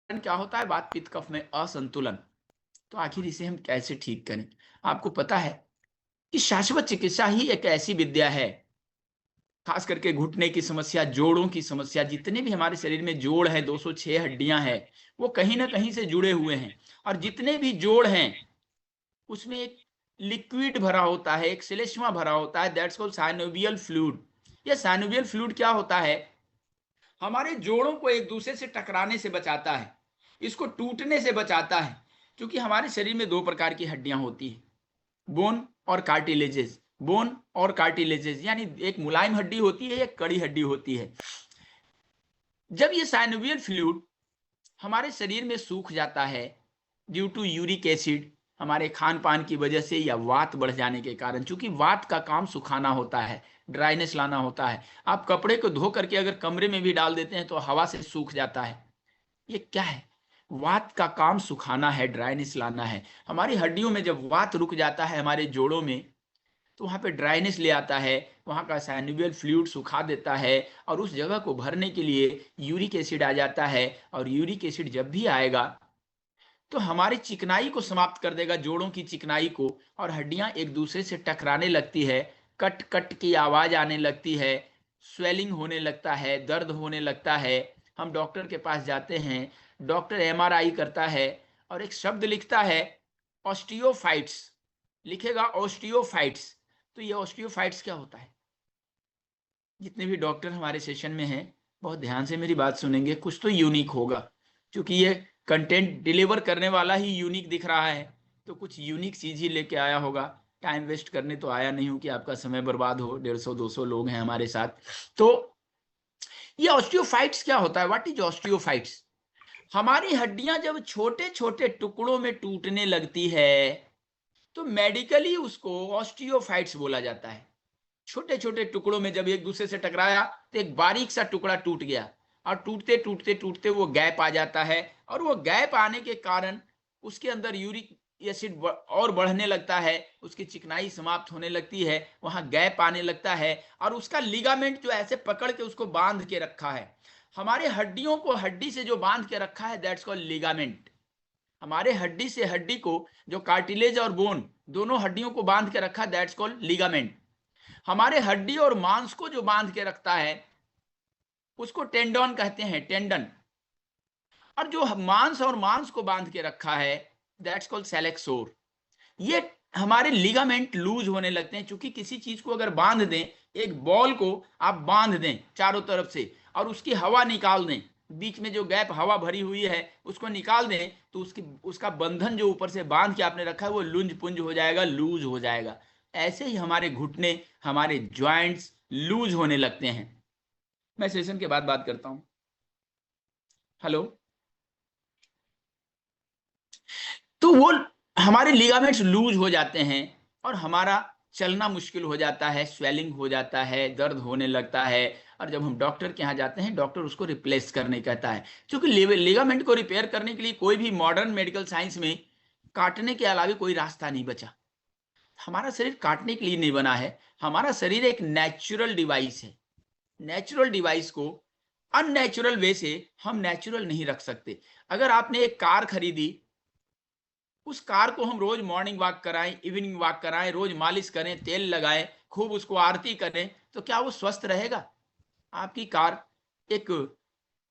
क्या होता है वात पित्त कफ में असंतुलन। तो आखिर इसे हम कैसे ठीक करें? आपको पता है कि शाश्वत चिकित्सा ही एक ऐसी विद्या है, खास करके घुटने की समस्या, जोड़ों की समस्या, जितने भी हमारे शरीर में जोड़ है, 206 हड्डियां हैं, वो कहीं ना कहीं से जुड़े हुए हैं। और जितने भी जोड़ हैं उसमें एक लिक्विड भरा होता है, एक श्लेष्मा भरा होता है, दैट्स कॉल्ड साइनोवियल फ्लूइड। ये साइनोवियल फ्लूइड क्या होता है? हमारे जोड़ों को एक दूसरे से टकराने से बचाता है, इसको टूटने से बचाता है। क्योंकि हमारे शरीर में दो प्रकार की हड्डियां होती है, बोन और कार्टिलेजेस। बोन और कार्टिलेजेस यानी एक मुलायम हड्डी होती है, एक कड़ी हड्डी होती है। जब ये साइनोवियल फ्लूइड हमारे शरीर में सूख जाता है ड्यू टू यूरिक एसिड, हमारे खान पान की वजह से या वात बढ़ जाने के कारण, चूंकि वात का काम सुखाना होता है, ड्राइनेस लाना होता है। आप कपड़े को धो करके अगर कमरे में भी डाल देते हैं तो हवा से सूख जाता है। ये क्या है? वात का काम सुखाना है, ड्राइनेस लाना है। हमारी हड्डियों में जब वात रुक जाता है हमारे जोड़ों में, तो वहां पे ड्राइनेस ले आता है, वहां का साइनोवियल फ्लूइड सुखा देता है, और उस जगह को भरने के लिए यूरिक एसिड आ जाता है। और यूरिक एसिड जब भी आएगा तो हमारी चिकनाई को समाप्त कर देगा, जोड़ों की चिकनाई को, और हड्डियां एक दूसरे से टकराने लगती है, कट कट की आवाज आने लगती है, स्वेलिंग होने लगता है, दर्द होने लगता है। हम डॉक्टर के पास जाते हैं, डॉक्टर एमआरआई करता है और एक शब्द लिखता है ऑस्टियोफाइट्स, लिखेगा ऑस्टियोफाइट्स। तो ये ऑस्टियोफाइट्स क्या होता है? जितने भी डॉक्टर हमारे सेशन में हैं, बहुत ध्यान से मेरी बात सुनेंगे, कुछ तो यूनिक होगा, क्योंकि ये कंटेंट डिलीवर करने वाला ही यूनिक दिख रहा है, तो कुछ यूनिक चीज ही लेके आया होगा। टाइम वेस्ट करने तो आया नहीं हूं कि आपका समय बर्बाद हो। 150-200 लोग हैं हमारे साथ। तो ये ऑस्टियोफाइट्स क्या होता है? What is osteophytes? हमारी हड्डियां जब छोटे छोटे टुकड़ों में टूटने लगती है तो मेडिकली उसको ऑस्टियोफाइट्स बोला जाता है। छोटे छोटे टुकड़ों में जब एक दूसरे से टकराया तो एक बारीक सा टुकड़ा टूट गया, और टूटते टूटते टूटते वो गैप आ जाता है, और वो गैप आने के कारण उसके अंदर यूरिक एसिड और बढ़ने लगता है, उसकी चिकनाई समाप्त होने लगती है, वहां गैप आने लगता है, और उसका लिगामेंट जो ऐसे पकड़ के उसको बांध के रखा है, हमारे हड्डियों को हड्डी से जो बांध के रखा है, दैट्स कॉल्ड लिगामेंट। हमारे हड्डी से हड्डी को, जो कार्टिलेज और बोन दोनों हड्डियों को बांध के रखा, दैट्स कॉल्ड लिगामेंट। हमारे हड्डी और मांस को जो बांध के रखता है उसको टेंडन कहते हैं, टेंडन। और जो मांस और मांस को बांध के रखा है, दैट्स कॉल्ड सेलेक्सोर। ये हमारे लिगामेंट लूज होने लगते हैं, क्योंकि किसी चीज को अगर बांध दें, एक बॉल को आप बांध दें चारों तरफ से और उसकी हवा निकाल दें, बीच में जो गैप हवा भरी हुई है उसको निकाल दें, तो उसका बंधन जो ऊपर से बांध के आपने रखा है वो लुंज पुंज हो जाएगा, लूज हो जाएगा। ऐसे ही हमारे घुटने, हमारे ज्वाइंट्स लूज होने लगते हैं। मैं सेशन के बाद बात करता हूं। हेलो। तो वो हमारे लिगामेंट्स लूज हो जाते हैं और हमारा चलना मुश्किल हो जाता है, स्वेलिंग हो जाता है, दर्द होने लगता है। और जब हम डॉक्टर के यहाँ जाते हैं, डॉक्टर उसको रिप्लेस करने कहता है, क्योंकि लिगामेंट को रिपेयर करने के लिए कोई भी मॉडर्न मेडिकल साइंस में काटने के अलावा कोई रास्ता नहीं बचा। हमारा शरीर काटने के लिए नहीं बना है, हमारा शरीर एक नेचुरल डिवाइस है। नेचुरल डिवाइस को अननेचुरल वे से हम नेचुरल नहीं रख सकते। अगर आपने एक कार खरीदी, उस कार को हम रोज मॉर्निंग वॉक कराएं, इवनिंग वॉक कराएं, रोज मालिश करें, तेल लगाएं, खूब उसको आरती करें, तो क्या वो स्वस्थ रहेगा? आपकी कार एक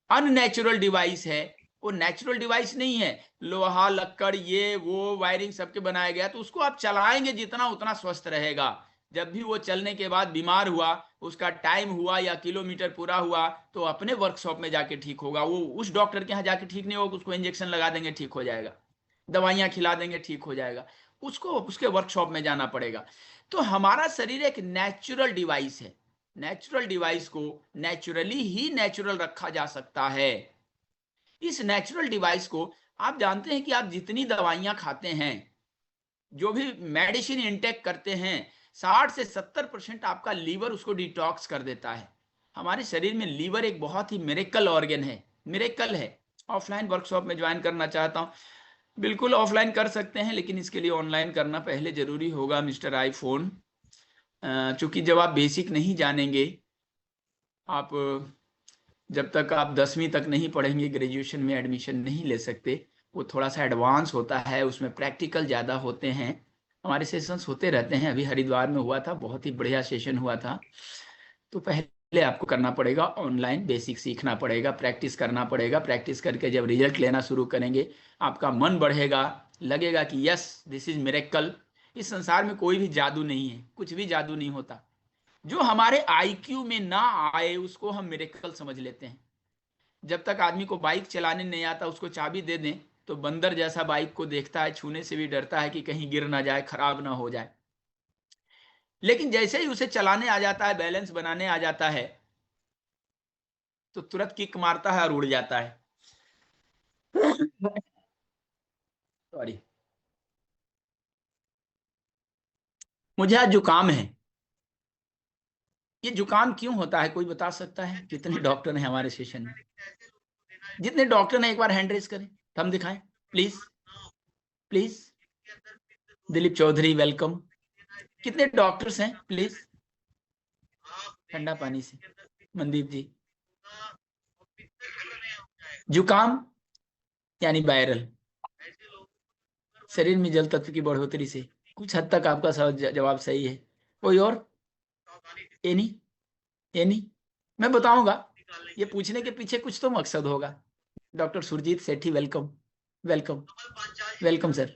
अननेचुरल डिवाइस है, वो नेचुरल डिवाइस नहीं है। लोहा लक्कड़ ये वो वायरिंग सबके बनाया गया, तो उसको आप चलाएंगे जितना उतना स्वस्थ रहेगा। जब भी वो चलने के बाद बीमार हुआ, उसका टाइम हुआ या किलोमीटर पूरा हुआ, तो अपने वर्कशॉप में जाके ठीक होगा। वो उस डॉक्टर के यहाँ जाके ठीक नहीं होगा, उसको इंजेक्शन लगा देंगे ठीक हो जाएगा, दवाइयां खिला देंगे ठीक हो जाएगा, उसको उसके वर्कशॉप में जाना पड़ेगा। तो हमारा शरीर एक नेचुरल डिवाइस है। नेचुरल डिवाइस को नेचुरली ही नेचुरल रखा जा सकता है। इस नेचुरल डिवाइस को, आप जानते हैं कि आप जितनी दवाइयां खाते हैं, जो भी मेडिसिन इंटेक करते हैं, 60 से 70% आपका लीवर उसको डिटॉक्स कर देता है। हमारे शरीर में लीवर एक बहुत ही मिरेकल ऑर्गन है, मिरेकल है। ऑफलाइन वर्कशॉप में ज्वाइन करना चाहता हूं, बिल्कुल ऑफलाइन कर सकते हैं, लेकिन इसके लिए ऑनलाइन करना पहले जरूरी होगा मिस्टर आईफोन। चूंकि जब आप बेसिक नहीं जानेंगे, आप जब तक आप 10वीं तक नहीं पढ़ेंगे ग्रेजुएशन में एडमिशन नहीं ले सकते। वो थोड़ा सा एडवांस होता है, उसमें प्रैक्टिकल ज़्यादा होते हैं। हमारे सेशंस होते रहते हैं, अभी हरिद्वार में हुआ था, बहुत ही बढ़िया सेशन हुआ था। तो पहले आपको करना पड़ेगा ऑनलाइन, बेसिक सीखना पड़ेगा, प्रैक्टिस करना पड़ेगा। प्रैक्टिस करके जब रिजल्ट लेना शुरू करेंगे, आपका मन बढ़ेगा, लगेगा कि यस दिस इज मिरेकल। इस संसार में कोई भी जादू नहीं है, कुछ भी जादू नहीं होता। जो हमारे आईक्यू में ना आए उसको हम मिरेकल समझ लेते हैं। जब तक आदमी को बाइक चलाने नहीं आता, उसको चाबी दे दें तो बंदर जैसा बाइक को देखता है, छूने से भी डरता है कि कहीं गिर ना जाए, खराब ना हो जाए। लेकिन जैसे ही उसे चलाने आ जाता है, बैलेंस बनाने आ जाता है, तो तुरंत किक मारता है और उड़ जाता है। सॉरी, मुझे आज जुकाम है। ये जुकाम क्यों होता है, कोई बता सकता है? कितने डॉक्टर हैं हमारे सेशन में? जितने डॉक्टर हैं एक बार हैंड रेज करें, थंब दिखाएं please. Please, Dilip Chaudhary welcome. कितने डॉक्टर्स हैं प्लीज? ठंडा पानी से, मनदीप जी। जुकाम यानी वायरल, शरीर में जल तत्व की बढ़ोतरी से। कुछ हद तक आपका जवाब सही है। कोई और? एनी? एनी? मैं बताऊंगा, ये पूछने के पीछे कुछ तो मकसद होगा। डॉक्टर सुरजीत सेठी वेलकम। Welcome, welcome sir.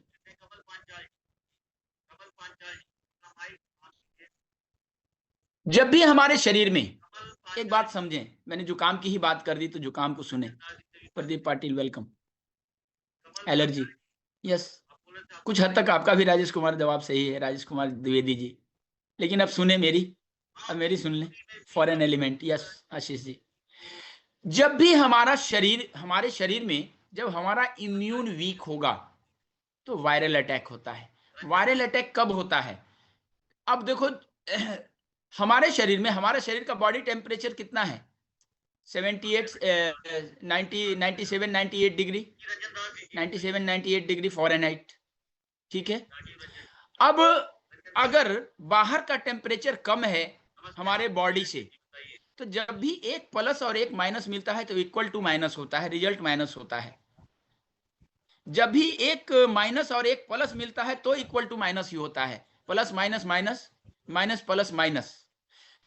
जब भी हमारे शरीर में, एक बात समझें, मैंने जुकाम की ही बात कर दी तो जुकाम को सुने। Pradeep Patil welcome. Allergy, yes. कुछ हद तक आपका भी राजेश कुमार जवाब सही है, राजेश कुमार द्विवेदी जी। लेकिन अब सुने मेरी, अब मेरी सुन लें। Foreign element, yes Ashish ji. जब भी हमारा शरीर, हमारे शरीर में जब हमारा इम्यून वीक होगा तो वायरल अटैक होता है। वायरल अटैक कब होता है? अब देखो, हमारे शरीर में, हमारे शरीर का बॉडी टेम्परेचर कितना है? 78, 90, 97, 98 डिग्री, 97, 98 डिग्री फ़ारेनहाइट। ठीक है। अब अगर बाहर का टेम्परेचर कम है हमारे बॉडी से, तो जब भी एक प्लस और एक माइनस मिलता है तो इक्वल टू माइनस होता है, रिजल्ट माइनस होता है। जब भी एक माइनस और एक प्लस मिलता है तो इक्वल टू माइनस ही होता है। Plus minus minus, minus plus minus.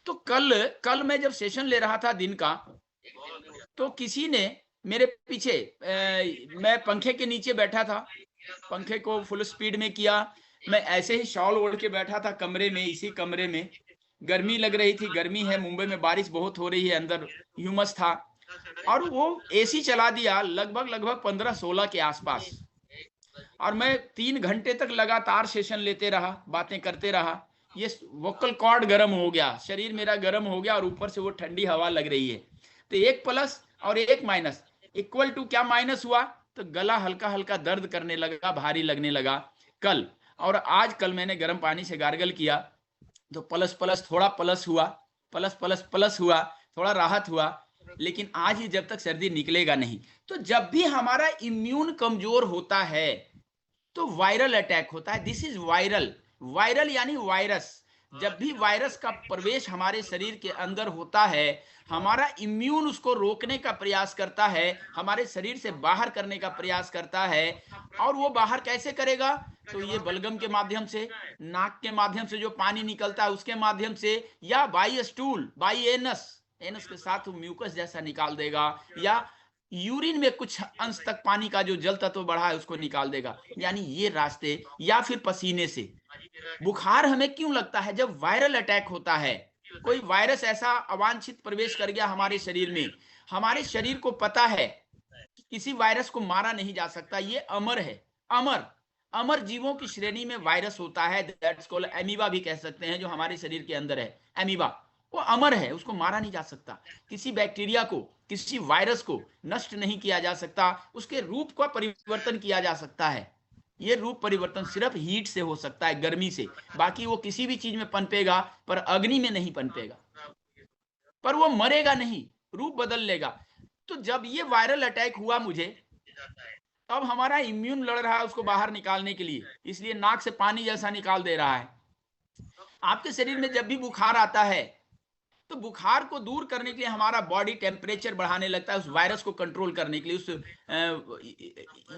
तो कल कल मैं जब सेशन ले रहा था दिन का, तो किसी ने मेरे पीछे, मैं पंखे के नीचे बैठा था, पंखे को फुल स्पीड में किया, मैं ऐसे ही शॉल ओढ़ के बैठा था कमरे में, इसी कमरे में। गर्मी लग रही थी, गर्मी है, मुंबई में बारिश बहुत हो रही है, अंदर ह्यूमस था, और वो एसी चला दिया लगभग लगभग 15-16 के आसपास। और मैं 3 घंटे तक लगातार सेशन लेते रहा, बातें करते रहा। ये वोकल कॉर्ड गर्म हो गया, शरीर मेरा गर्म हो गया, और ऊपर से वो ठंडी हवा लग रही है। तो एक प्लस और एक माइनस इक्वल टू क्या माइनस हुआ? तो गला हल्का हल्का दर्द करने लगा, भारी लगने लगा कल। और आज कल मैंने गर्म पानी से गार्गल किया तो प्लस प्लस थोड़ा प्लस हुआ, प्लस प्लस प्लस हुआ, थोड़ा राहत हुआ। लेकिन आज ही जब तक सर्दी निकलेगा नहीं। तो जब भी हमारा इम्यून कमजोर होता है तो वायरल अटैक होता है। This is viral. वायरल यानी वायरस। जब भी वायरस का प्रवेश हमारे शरीर के अंदर होता है, हमारा इम्यून उसको रोकने का प्रयास करता है, हमारे शरीर से बाहर करने का प्रयास करता है। और वो बाहर कैसे करेगा? तो ये बलगम के माध्यम से, नाक के माध्यम से जो पानी निकलता है उसके माध्यम से, या by stool, by anus, anus के साथ म्यूकस जैसा निकाल देगा, या यूरिन में कुछ अंश तक पानी का जो जल तत्व बढ़ा है उसको निकाल देगा, यानी ये रास्ते, या फिर पसीने से। बुखार हमें क्यों लगता है? जब वायरल अटैक होता है, कोई वायरस ऐसा अवांछित प्रवेश कर गया हमारे शरीर में। हमारे शरीर को पता है कि किसी वायरस को मारा नहीं जा सकता, ये अमर है। अमर, अमर जीवों की श्रेणी में वायरस होता है, दैट्स कॉल्ड एमीबा भी कह सकते हैं, जो हमारे शरीर के अंदर है। एमीबा वो अमर है, उसको मारा नहीं जा सकता। किसी बैक्टीरिया को, किसी वायरस को नष्ट नहीं किया जा सकता, उसके रूप का परिवर्तन किया जा सकता है। ये रूप परिवर्तन सिर्फ हीट से हो सकता है, गर्मी से। बाकी वो किसी भी चीज में पनपेगा, पर अग्नि में नहीं पनपेगा। पर वो मरेगा नहीं, रूप बदल लेगा। तो जब ये वायरल अटैक हुआ मुझे, तब हमारा इम्यून लड़ रहा है उसको बाहर निकालने के लिए, इसलिए नाक से पानी जैसा निकाल दे रहा है। आपके शरीर में जब भी बुखार आता है तो बुखार को दूर करने के लिए हमारा बॉडी टेम्परेचर बढ़ाने लगता है, उस वायरस को कंट्रोल करने के लिए,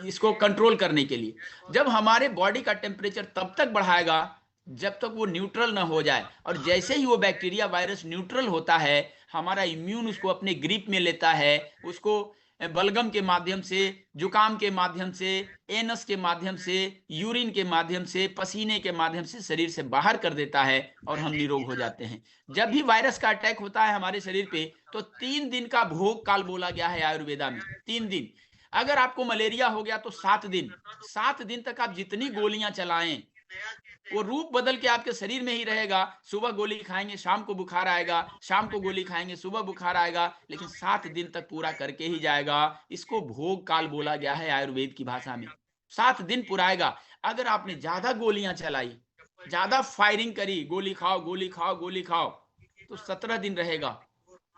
इसको कंट्रोल करने के लिए। जब हमारे बॉडी का टेम्परेचर तब तक बढ़ाएगा जब तक वो न्यूट्रल ना हो जाए, और जैसे ही वो बैक्टीरिया वायरस न्यूट्रल होता है, हमारा इम्यून उसको अपने ग्रिप में लेता है, उसको बलगम के माध्यम से, जुकाम के माध्यम से, एनस के माध्यम से, यूरिन के माध्यम से, पसीने के माध्यम से शरीर से बाहर कर देता है और हम निरोग हो जाते हैं। जब भी वायरस का अटैक होता है हमारे शरीर पे, तो 3 दिन का भोग काल बोला गया है आयुर्वेदा में, 3 दिन। अगर आपको मलेरिया हो गया तो 7 दिन, 7 दिन तक आप जितनी गोलियां चलाएं वो रूप बदल के आपके शरीर में ही रहेगा। सुबह गोली खाएंगे शाम को बुखार आएगा, शाम को गोली खाएंगे सुबह बुखार आएगा, लेकिन 7 दिन तक पूरा करके ही जाएगा। इसको भोग काल बोला गया है आयुर्वेद की भाषा में। 7 दिन पुराएगा। अगर आपने ज्यादा गोलियां चलाई, ज्यादा फायरिंग करी, गोली खाओ गोली खाओ गोली खाओ, तो 17 दिन रहेगा,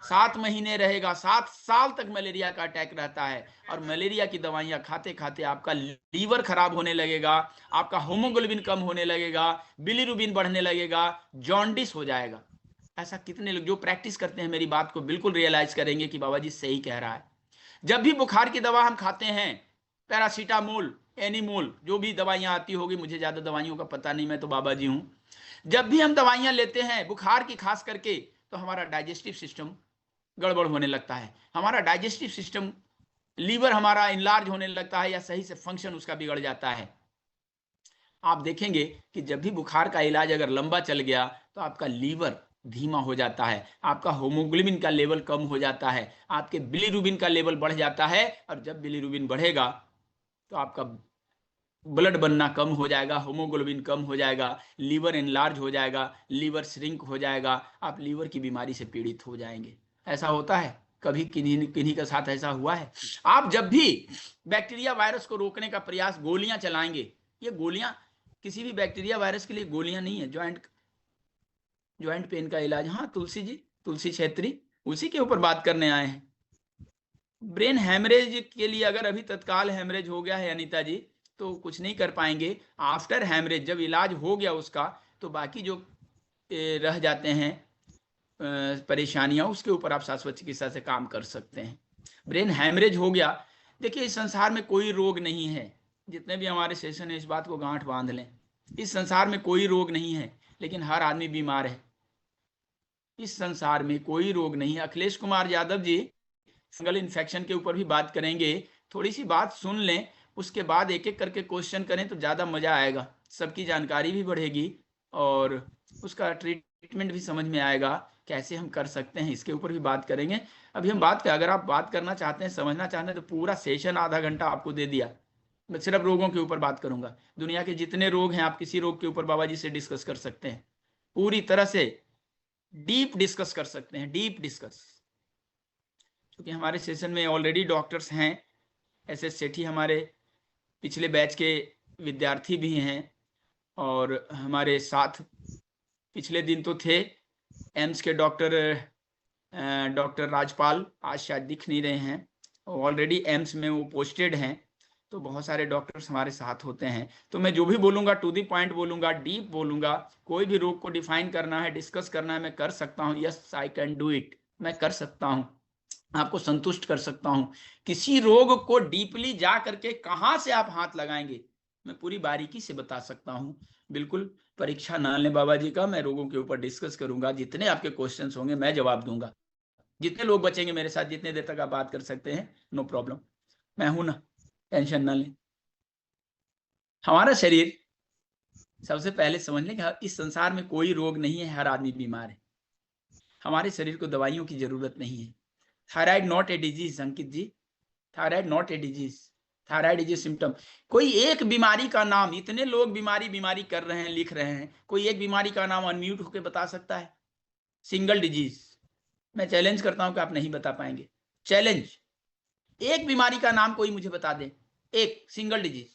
7 महीने रहेगा, 7 साल तक मलेरिया का अटैक रहता है। और मलेरिया की दवाइयां खाते खाते आपका लीवर खराब होने लगेगा, आपका होमोग्लोबिन कम होने लगेगा, बिलीरुबिन बढ़ने लगेगा, जॉन्डिस हो जाएगा। ऐसा कितने लोग जो प्रैक्टिस करते हैं मेरी बात को बिल्कुल रियलाइज करेंगे कि बाबा जी सही कह रहा है। जब भी बुखार की दवा हम खाते हैं, पैरासीटामोल, एनीमोल, जो भी दवाइयां आती होगी, मुझे ज्यादा दवाइयों का पता नहीं, मैं तो बाबा जी हूं। जब भी हम दवाइयां लेते हैं बुखार की खास करके, तो हमारा डाइजेस्टिव सिस्टम गड़बड़ होने लगता है। हमारा डाइजेस्टिव सिस्टम, लीवर हमारा इनलार्ज होने लगता है, या सही से फंक्शन उसका बिगड़ जाता है। आप देखेंगे कि जब भी बुखार का इलाज अगर लंबा चल गया तो आपका लीवर धीमा हो जाता है, आपका होमोग्लोबिन का लेवल कम हो जाता है, आपके बिलीरुबिन का लेवल बढ़ जाता है। और जब बिलीरुबिन बढ़ेगा तो आपका ब्लड बनना कम हो जाएगा, होमोग्लोबिन कम हो जाएगा, लीवर एनलार्ज हो जाएगा, लीवर श्रिंक हो जाएगा, आप लीवर की बीमारी से पीड़ित हो जाएंगे। ऐसा होता है कभी किन्हीं किन्हीं के साथ ऐसा हुआ है? आप जब भी बैक्टीरिया वायरस को रोकने का प्रयास, गोलियां चलाएंगे, ये गोलियां किसी भी बैक्टीरिया वायरस के लिए गोलियां नहीं है। ज्वाइंट पेन का इलाज, हाँ तुलसी जी, तुलसी क्षेत्री, उसी के ऊपर बात करने आए हैं। ब्रेन हैमरेज के लिए अगर अभी तत्काल हैमरेज हो गया है अनीता जी, तो कुछ नहीं कर पाएंगे। आफ्टर हैमरेज जब इलाज हो गया उसका, तो बाकी जो रह जाते हैं परेशानियां, उसके ऊपर आप शाश्वत चिकित्सा से काम कर सकते हैं। ब्रेन हैमरेज हो गया, देखिए इस संसार में कोई रोग नहीं है, जितने भी हमारे सेशन है इस बात को गांठ बांध लें, इस संसार में कोई रोग नहीं है, लेकिन हर आदमी बीमार है। इस संसार में कोई रोग नहीं है। अखिलेश कुमार यादव जी फंगल इन्फेक्शन के ऊपर भी बात करेंगे, थोड़ी सी बात सुन लें, उसके बाद एक एक करके क्वेश्चन करें तो ज़्यादा मज़ा आएगा, सबकी जानकारी भी बढ़ेगी और उसका ट्रीटमेंट भी समझ में आएगा, कैसे हम कर सकते हैं, इसके ऊपर भी बात करेंगे। अभी हम बात अगर आप बात करना चाहते हैं, समझना चाहते हैं, तो पूरा सेशन आधा घंटा आपको दे दिया। मैं सिर्फ रोगों के ऊपर बात करूंगा, दुनिया के जितने रोग हैं आप किसी रोग के ऊपर बाबा जी से डिस्कस कर सकते हैं, पूरी तरह से डीप डिस्कस कर सकते हैं, डीप डिस्कस। क्योंकि हमारे सेशन में ऑलरेडी डॉक्टर्स हैं, SS सेठी हमारे पिछले बैच के विद्यार्थी भी हैं, और हमारे साथ पिछले दिन तो थे एम्स के डॉक्टर राजपाल, आज शायद दिख नहीं रहे हैं, ऑलरेडी एम्स में वो पोस्टेड हैं। तो बहुत सारे डॉक्टर्स हमारे साथ होते हैं। तो मैं जो भी बोलूँगा टू दी पॉइंट बोलूँगा, डीप बोलूँगा। कोई भी रोग को डिफाइन करना है, डिस्कस करना है, मैं कर सकता हूँ। Yes I can do it, मैं कर सकता हूँ, आपको संतुष्ट कर सकता हूं। किसी रोग को डीपली जा करके कहां से आप हाथ लगाएंगे, मैं पूरी बारीकी से बता सकता हूं। बिल्कुल परीक्षा ना लें बाबा जी का, मैं रोगों के ऊपर डिस्कस करूंगा, जितने आपके क्वेश्चंस होंगे मैं जवाब दूंगा। जितने लोग बचेंगे मेरे साथ, जितने देर तक आप बात कर सकते हैं, नो प्रॉब्लम, मैं हूं ना, टेंशन ना लें। हमारा शरीर, सबसे पहले समझ लें कि इस संसार में कोई रोग नहीं है, हर आदमी बीमार है। हमारे शरीर को दवाइयों की जरूरत नहीं है। Thyroid not a disease Ankit ji, thyroid not a disease, thyroid is a symptom. कोई एक बीमारी का नाम, इतने लोग बीमारी बीमारी कर रहे हैं, लिख रहे हैं, कोई एक बीमारी का नाम अनम्यूट होकर बता सकता है? सिंगल डिजीज, मैं चैलेंज करता हूं कि आप नहीं बता पाएंगे। चैलेंज, एक बीमारी का नाम कोई मुझे बता दे, एक सिंगल डिजीज।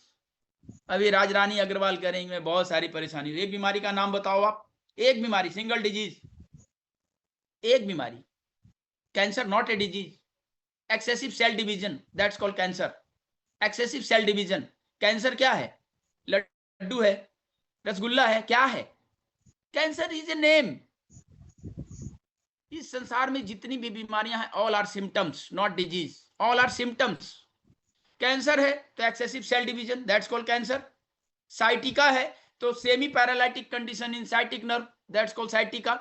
अभी राजरानी अग्रवाल करेंगे मैं बहुत सारी परेशानी, एक बीमारी का नाम बताओ आप, एक बीमारी, सिंगल डिजीज, एक बीमारी। Cancer not a disease, excessive cell division, that's called cancer. Excessive cell division, cancer क्या है? लड्डू है, रसगुल्ला है, क्या है? कैंसर इज ए नेम, इस संसार में जितनी भी बीमारियां हैं, all are symptoms not disease, all are symptoms. Cancer है तो excessive cell division, that's called cancer. Sciatica है तो semi paralytic condition in sciatic nerve, that's called sciatica.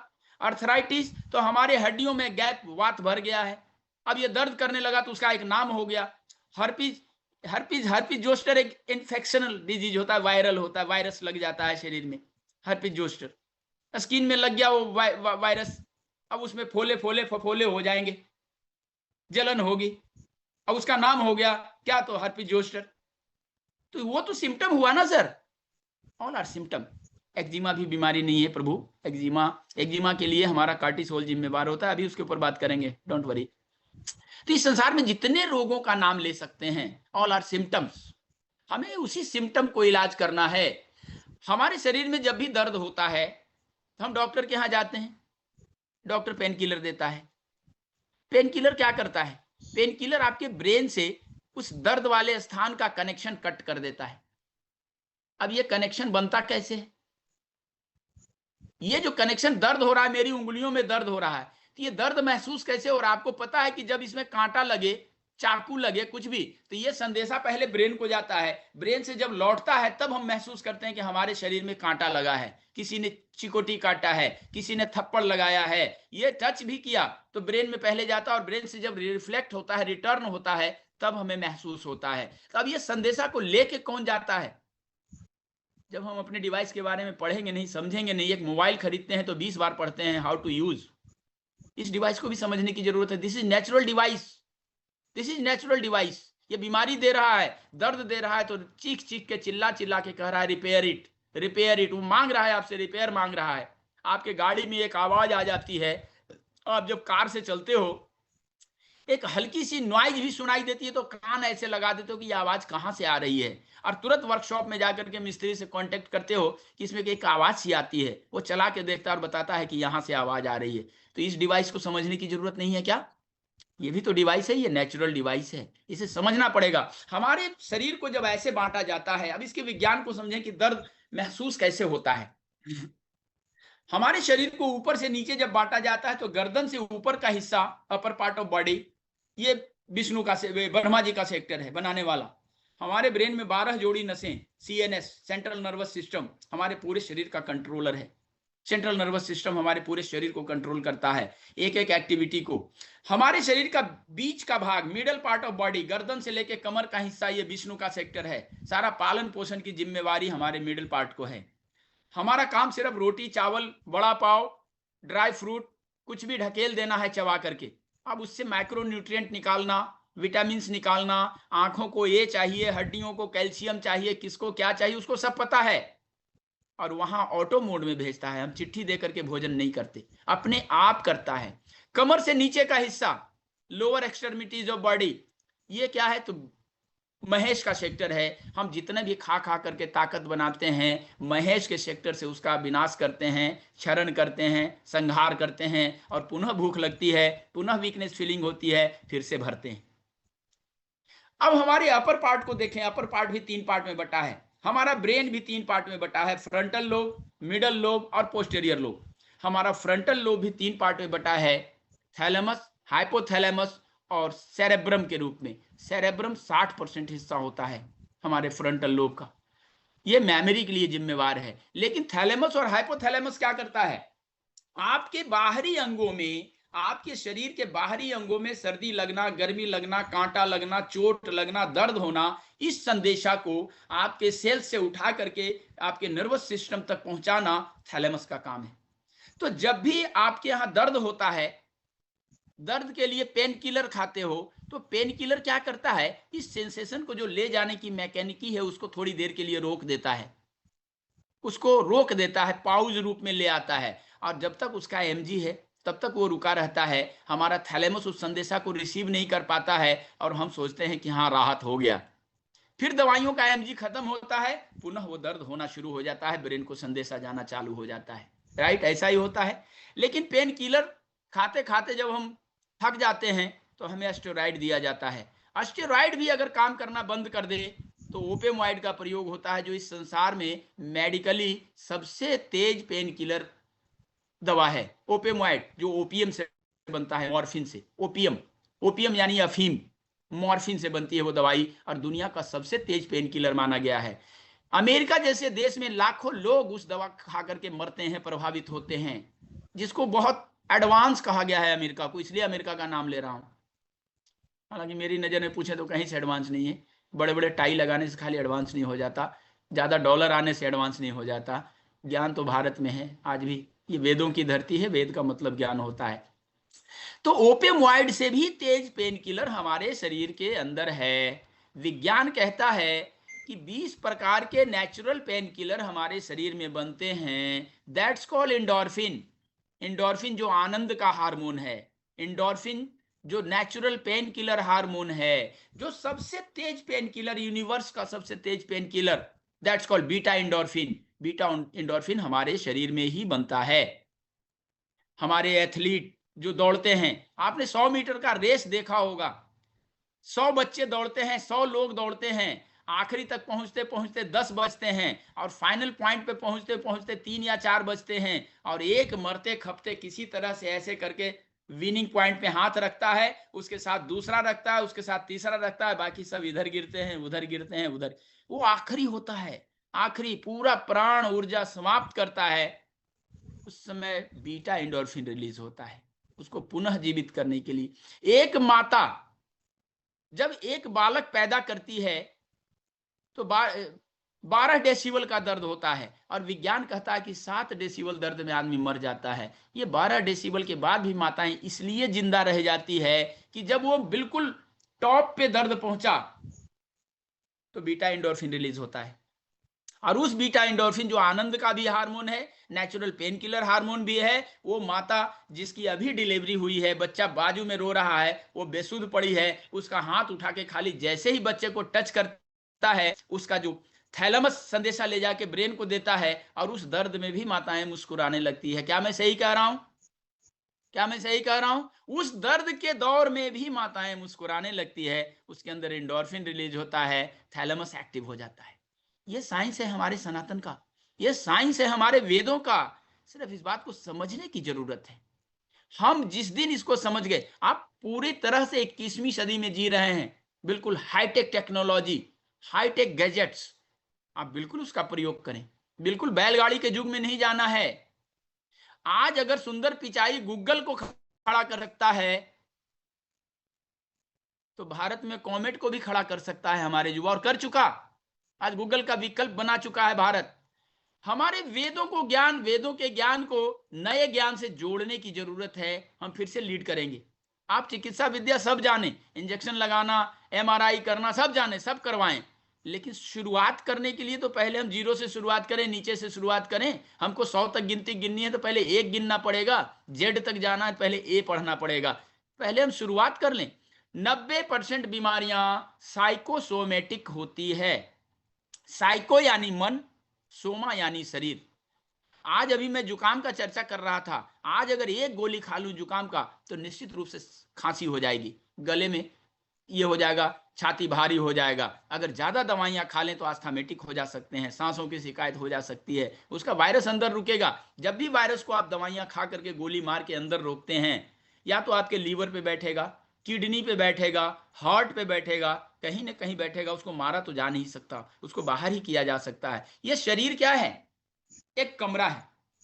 Arthritis तो हमारे हड्डियों में गैप, वात भर गया है, अब ये दर्द करने लगा तो उसका एक नाम हो गया। हर्पीज, हर्पीज जोस्टर एक इन्फेक्शनल डिजीज होता है, वायरल होता है, वायरस लग जाता है शरीर में, हर्पीज जोस्टर। स्किन में लग गया वो वायरस, अब उसमें फोले फोले फफोले हो जाएंगे, जलन होगी, अब उसका नाम हो गया क्या, तो हर्पीज जोस्टर। तो वो तो सिम्टम हुआ ना sir, all are symptom. Eczema भी बीमारी नहीं है प्रभु, एक्जिमा के लिए हमारा कार्टिसोल जिम्मेवार होता है, अभी उसके ऊपर बात करेंगे, डोंट वरी। तो इस संसार में जितने रोगों का नाम ले सकते हैं, ऑल आर सिम्टम्स। हमें उसी सिम्टम को इलाज करना है। हमारे शरीर में जब भी दर्द होता है तो हम डॉक्टर के यहां जाते हैं, डॉक्टर पेन किलर देता है। पेन किलर क्या करता है, पेन किलर आपके ब्रेन से उस दर्द वाले स्थान का कनेक्शन कट कर देता है। अब ये कनेक्शन बनता कैसे है, ये जो कनेक्शन, दर्द हो रहा है, मेरी उंगलियों में दर्द हो रहा है, तो ये दर्द महसूस कैसे हो रहा है? आपको पता है कि जब इसमें कांटा लगे, चाकू लगे, कुछ भी, तो ये संदेशा पहले ब्रेन को जाता है, ब्रेन से जब लौटता है तब हम महसूस करते हैं कि हमारे शरीर में कांटा लगा है, किसी ने चिकोटी काटा है, किसी ने थप्पड़ लगाया है, ये टच भी किया तो ब्रेन में पहले जाता है, और ब्रेन से जब रिफ्लेक्ट होता है, रिटर्न होता है, तब हमें महसूस होता है। तो अब ये संदेशा को लेके कौन जाता है? जब हम अपने डिवाइस के बारे में पढ़ेंगे नहीं, समझेंगे नहीं, एक मोबाइल खरीदते हैं तो 20 बार पढ़ते हैं हाउ टू यूज, इस डिवाइस को भी समझने की जरूरत है। This is natural device, this is natural device. ये बीमारी दे रहा है, दर्द दे रहा है, तो चीख चीख के, चिल्ला चिल्ला के कह रहा है रिपेयर इट, रिपेयर इट। वो मांग रहा है आपसे, रिपेयर मांग रहा है। आपके गाड़ी में एक आवाज आ जाती है, आप जब कार से चलते हो, एक हल्की सी नॉइज भी सुनाई देती है तो कान ऐसे लगा देते हो कि ये आवाज कहां से आ रही है, और तुरंत वर्कशॉप में जाकर के मिस्त्री से कांटेक्ट करते हो कि इसमें एक आवाज सी आती है, वो चला के देखता है और बताता है कि यहां से आवाज आ रही है। तो इस डिवाइस को समझने की जरूरत नहीं है क्या? ये भी तो डिवाइस है, ये नेचुरल डिवाइस है, इसे समझना पड़ेगा। हमारे शरीर को जब ऐसे बांटा जाता है, अब इसके विज्ञान को समझें कि दर्द महसूस कैसे होता है। हमारे शरीर को ऊपर से नीचे जब बांटा जाता है तो गर्दन से ऊपर का हिस्सा, अपर पार्ट ऑफ बॉडी, ये विष्णु का से, ब्रह्मा जी का सेक्टर है बनाने वाला। हमारे ब्रेन में 12 जोड़ी नसें, सीएनएस, सेंट्रल नर्वस सिस्टम, हमारे पूरे शरीर का कंट्रोलर है। सेंट्रल नर्वस सिस्टम हमारे पूरे शरीर को कंट्रोल करता है, एक एक एक्टिविटी को। हमारे शरीर का बीच का भाग, मिडल पार्ट ऑफ बॉडी, गर्दन से लेके कमर का हिस्सा, ये विष्णु का सेक्टर है। सारा पालन पोषण की जिम्मेवारी हमारे मिडल पार्ट को है। हमारा काम सिर्फ रोटी चावल, बड़ा पाव, ड्राई फ्रूट, कुछ भी ढकेल देना है चबा करके। अब उससे माइक्रो न्यूट्रिएंट निकालना, विटामिन निकालना, आंखों को ये चाहिए, हड्डियों को कैल्शियम चाहिए, किसको क्या चाहिए उसको सब पता है, और वहां ऑटो मोड में भेजता है। हम चिट्ठी दे करके भोजन नहीं करते, अपने आप करता है। कमर से नीचे का हिस्सा, लोअर एक्सट्रीमिटीज ऑफ बॉडी, ये क्या है, तो महेश का सेक्टर है। हम जितने भी खा खा करके ताकत बनाते हैं, महेश के सेक्टर से उसका विनाश करते हैं, क्षरण करते हैं, संहार करते हैं, और पुनः भूख लगती है, पुनः वीकनेस फीलिंग होती है, फिर से भरते हैं। अब हमारे अपर पार्ट को देखें, अपर पार्ट भी 3 पार्ट में बटा है। हमारा ब्रेन भी 3 पार्ट में बटा है, फ्रंटल लोब, मिडल लोब और पोस्टेरियर लोब। हमारा फ्रंटल लोब भी 3 पार्ट में बटा है, थैलेमस, हाइपोथैलेमस और सेरेब्रम के रूप में। सेरेब्रम 60% हिस्सा होता है हमारे फ्रंटल लोब का, ये मेमोरी के लिए जिम्मेवार है। लेकिन थैलेमस और हाइपोथैलेमस क्या करता है, आपके बाहरी अंगों में, आपके शरीर के बाहरी अंगों में सर्दी लगना, गर्मी लगना, कांटा लगना, चोट लगना, दर्द होना, इस संदेशा को आपके सेल से उठा करके आपके नर्वस सिस्टम तक पहुंचाना थैलेमस का काम है। तो जब भी आपके यहां दर्द होता है, दर्द के लिए पेन किलर खाते हो, तो पेन किलर क्या करता है, इस सेंसेशन को जो ले जाने की मैकेनिकी है उसको थोड़ी देर के लिए रोक देता है, उसको रोक देता है, पाउज रूप में ले आता है, और जब तक उसका एमजी है तब तक वो रुका रहता है। हमारा थैलेमस उस संदेशा को रिसीव नहीं कर पाता है, और हम सोचते हैं कि हाँ राहत हो गया। फिर दवाइयों का एमजी खत्म होता है, पुनः वो दर्द होना शुरू हो जाता है, ब्रेन को संदेशा जाना चालू हो जाता है। राइट, ऐसा ही होता है। लेकिन पेन किलर खाते खाते जब हम थक जाते हैं तो हमें स्टेरॉइड दिया जाता है। स्टेरॉइड भी अगर काम करना बंद कर दे तो ओपेमॉइड का प्रयोग होता है, जो इस संसार में मेडिकली सबसे तेज पेन किलर दवा है। ओपेमॉइड जो ओपीएम से बनता है? मॉर्फिन से। ओपियम, ओपियम यानी अफीम, मॉर्फिन से बनती है वो दवाई, और दुनिया का सबसे तेज पेन किलर माना गया है। अमेरिका जैसे देश में लाखों लोग उस दवा खा करके मरते हैं, प्रभावित होते हैं, जिसको बहुत एडवांस कहा गया है अमेरिका को, इसलिए अमेरिका का नाम ले रहा हूं। हालांकि मेरी नजर में पूछे तो कहीं से एडवांस नहीं है। बड़े बड़े टाई लगाने से खाली एडवांस नहीं हो जाता, ज्यादा डॉलर आने से एडवांस नहीं हो जाता। ज्ञान तो भारत में है आज भी, ये वेदों की धरती है, वेद का मतलब ज्ञान होता है। तो ओपियमवाइड से भी तेज पेन किलर हमारे शरीर के अंदर है। विज्ञान कहता है कि 20 प्रकार के नेचुरल पेन किलर हमारे शरीर में बनते हैं। That's called endorphin. इंडोर्फिन जो आनंद का हार्मोन है, इंडोर्फिन जो नेचुरल पेन किलर हार्मोन है, जो सबसे तेज पेन किलर, यूनिवर्स का सबसे तेज pain killer, that's called beta endorphin. Beta endorphin हमारे शरीर में ही बनता है। हमारे एथलीट जो दौड़ते हैं, आपने 100 मीटर का रेस देखा होगा, 100 बच्चे दौड़ते हैं, 100 लोग दौड़ते हैं, आखिरी तक पहुंचते पहुंचते 10 बजते हैं, और फाइनल पॉइंट पे पहुंचते पहुंचते 3 या 4 बजते हैं, और एक मरते खपते किसी तरह से ऐसे करके विनिंग पॉइंट पे हाथ रखता है, उसके साथ दूसरा रखता है, उसके साथ तीसरा रखता है, बाकी सब इधर गिरते हैं, उधर गिरते हैं, उधर। वो आखिरी होता है, आखिरी पूरा प्राण ऊर्जा समाप्त करता है, उस समय बीटा एंडोर्फिन रिलीज होता है उसको पुनः जीवित करने के लिए। एक माता जब एक बालक पैदा करती है तो 12 डेसिबल का दर्द होता है, और विज्ञान कहता है कि 7 डेसिबल दर्द में आदमी मर जाता है। ये 12 डेसिबल के बाद भी माताएं इसलिए जिंदा रह जाती है कि जब वो बिल्कुल टॉप पे दर्द पहुंचा तो बीटा एंडोर्फिन रिलीज होता है। और उस बीटा एंडोर्फिन जो आनंद का भी हार्मोन है, नेचुरल पेन किलर हार्मोन भी है, वो माता जिसकी अभी डिलीवरी हुई है, बच्चा बाजू में रो रहा है, वो बेसुध पड़ी है, उसका हाथ उठा के खाली जैसे ही बच्चे को टच करता है, उसका जो थैलमस संदेशा ले जाके ब्रेन को देता है, और उस दर्द में भी माताएं मुस्कुराने लगती है। क्या मैं सही कह रहा हूं? क्या मैं सही कह रहा हूं? उस दर्द के दौर में भी माताएं मुस्कुराने लगती है, उसके अंदर एंडोर्फिन रिलीज होता है, थैलमस एक्टिव हो जाता है। ये साइंस है हमारे सनातन का, ये साइंस है हमारे वेदों का। सिर्फ इस बात को समझने की जरूरत है। हम जिस दिन इसको समझ गए, आप पूरी तरह से 21वीं सदी में जी रहे हैं, बिल्कुल हाईटेक टेक्नोलॉजी, हाईटेक गैजेट्स, आप बिल्कुल उसका प्रयोग करें। बिल्कुल बैलगाड़ी के युग में नहीं जाना है। आज अगर सुंदर पिचाई गूगल को खड़ा कर सकता है, तो भारत में कॉमेट को भी खड़ा कर सकता है हमारे युवा, और कर चुका। आज गूगल का विकल्प बना चुका है भारत। हमारे वेदों को ज्ञान, वेदों के ज्ञान को नए ज्ञान से जोड़ने की जरूरत है। हम फिर से लीड करेंगे। आप चिकित्सा विद्या सब जाने, इंजेक्शन लगाना, एमआरआई करना सब जाने, सब करवाएं, लेकिन शुरुआत करने के लिए तो पहले हम 0 से शुरुआत करें, नीचे से शुरुआत करें। हमको 100 तक गिनती गिननी है तो पहले 1 गिनना पड़ेगा, जेड तक जाना है पहले ए पढ़ना पड़ेगा। पहले हम शुरुआत कर लें। 90% बीमारियां साइकोसोमेटिक होती है। साइको यानी मन, सोमा यानी शरीर। आज अभी मैं जुकाम का चर्चा कर रहा था, आज अगर एक गोली खा लूं जुकाम का तो निश्चित रूप से खांसी हो जाएगी, गले में ये हो जाएगा, छाती भारी हो जाएगा। अगर ज्यादा दवाइयां खा लें तो आस्थमेटिक हो जा सकते हैं, सांसों की शिकायत हो जा सकती है, उसका वायरस अंदर रुकेगा। जब भी वायरस को आप दवाइयां खा करके गोली मार के अंदर रोकते हैं, या तो आपके लीवर पे बैठेगा, किडनी पे बैठेगा, हार्ट पे बैठेगा, कहीं ना कहीं बैठेगा, उसको मारा तो जा नहीं सकता, उसको बाहर ही किया जा सकता है। यह शरीर क्या है? एक कमरा है।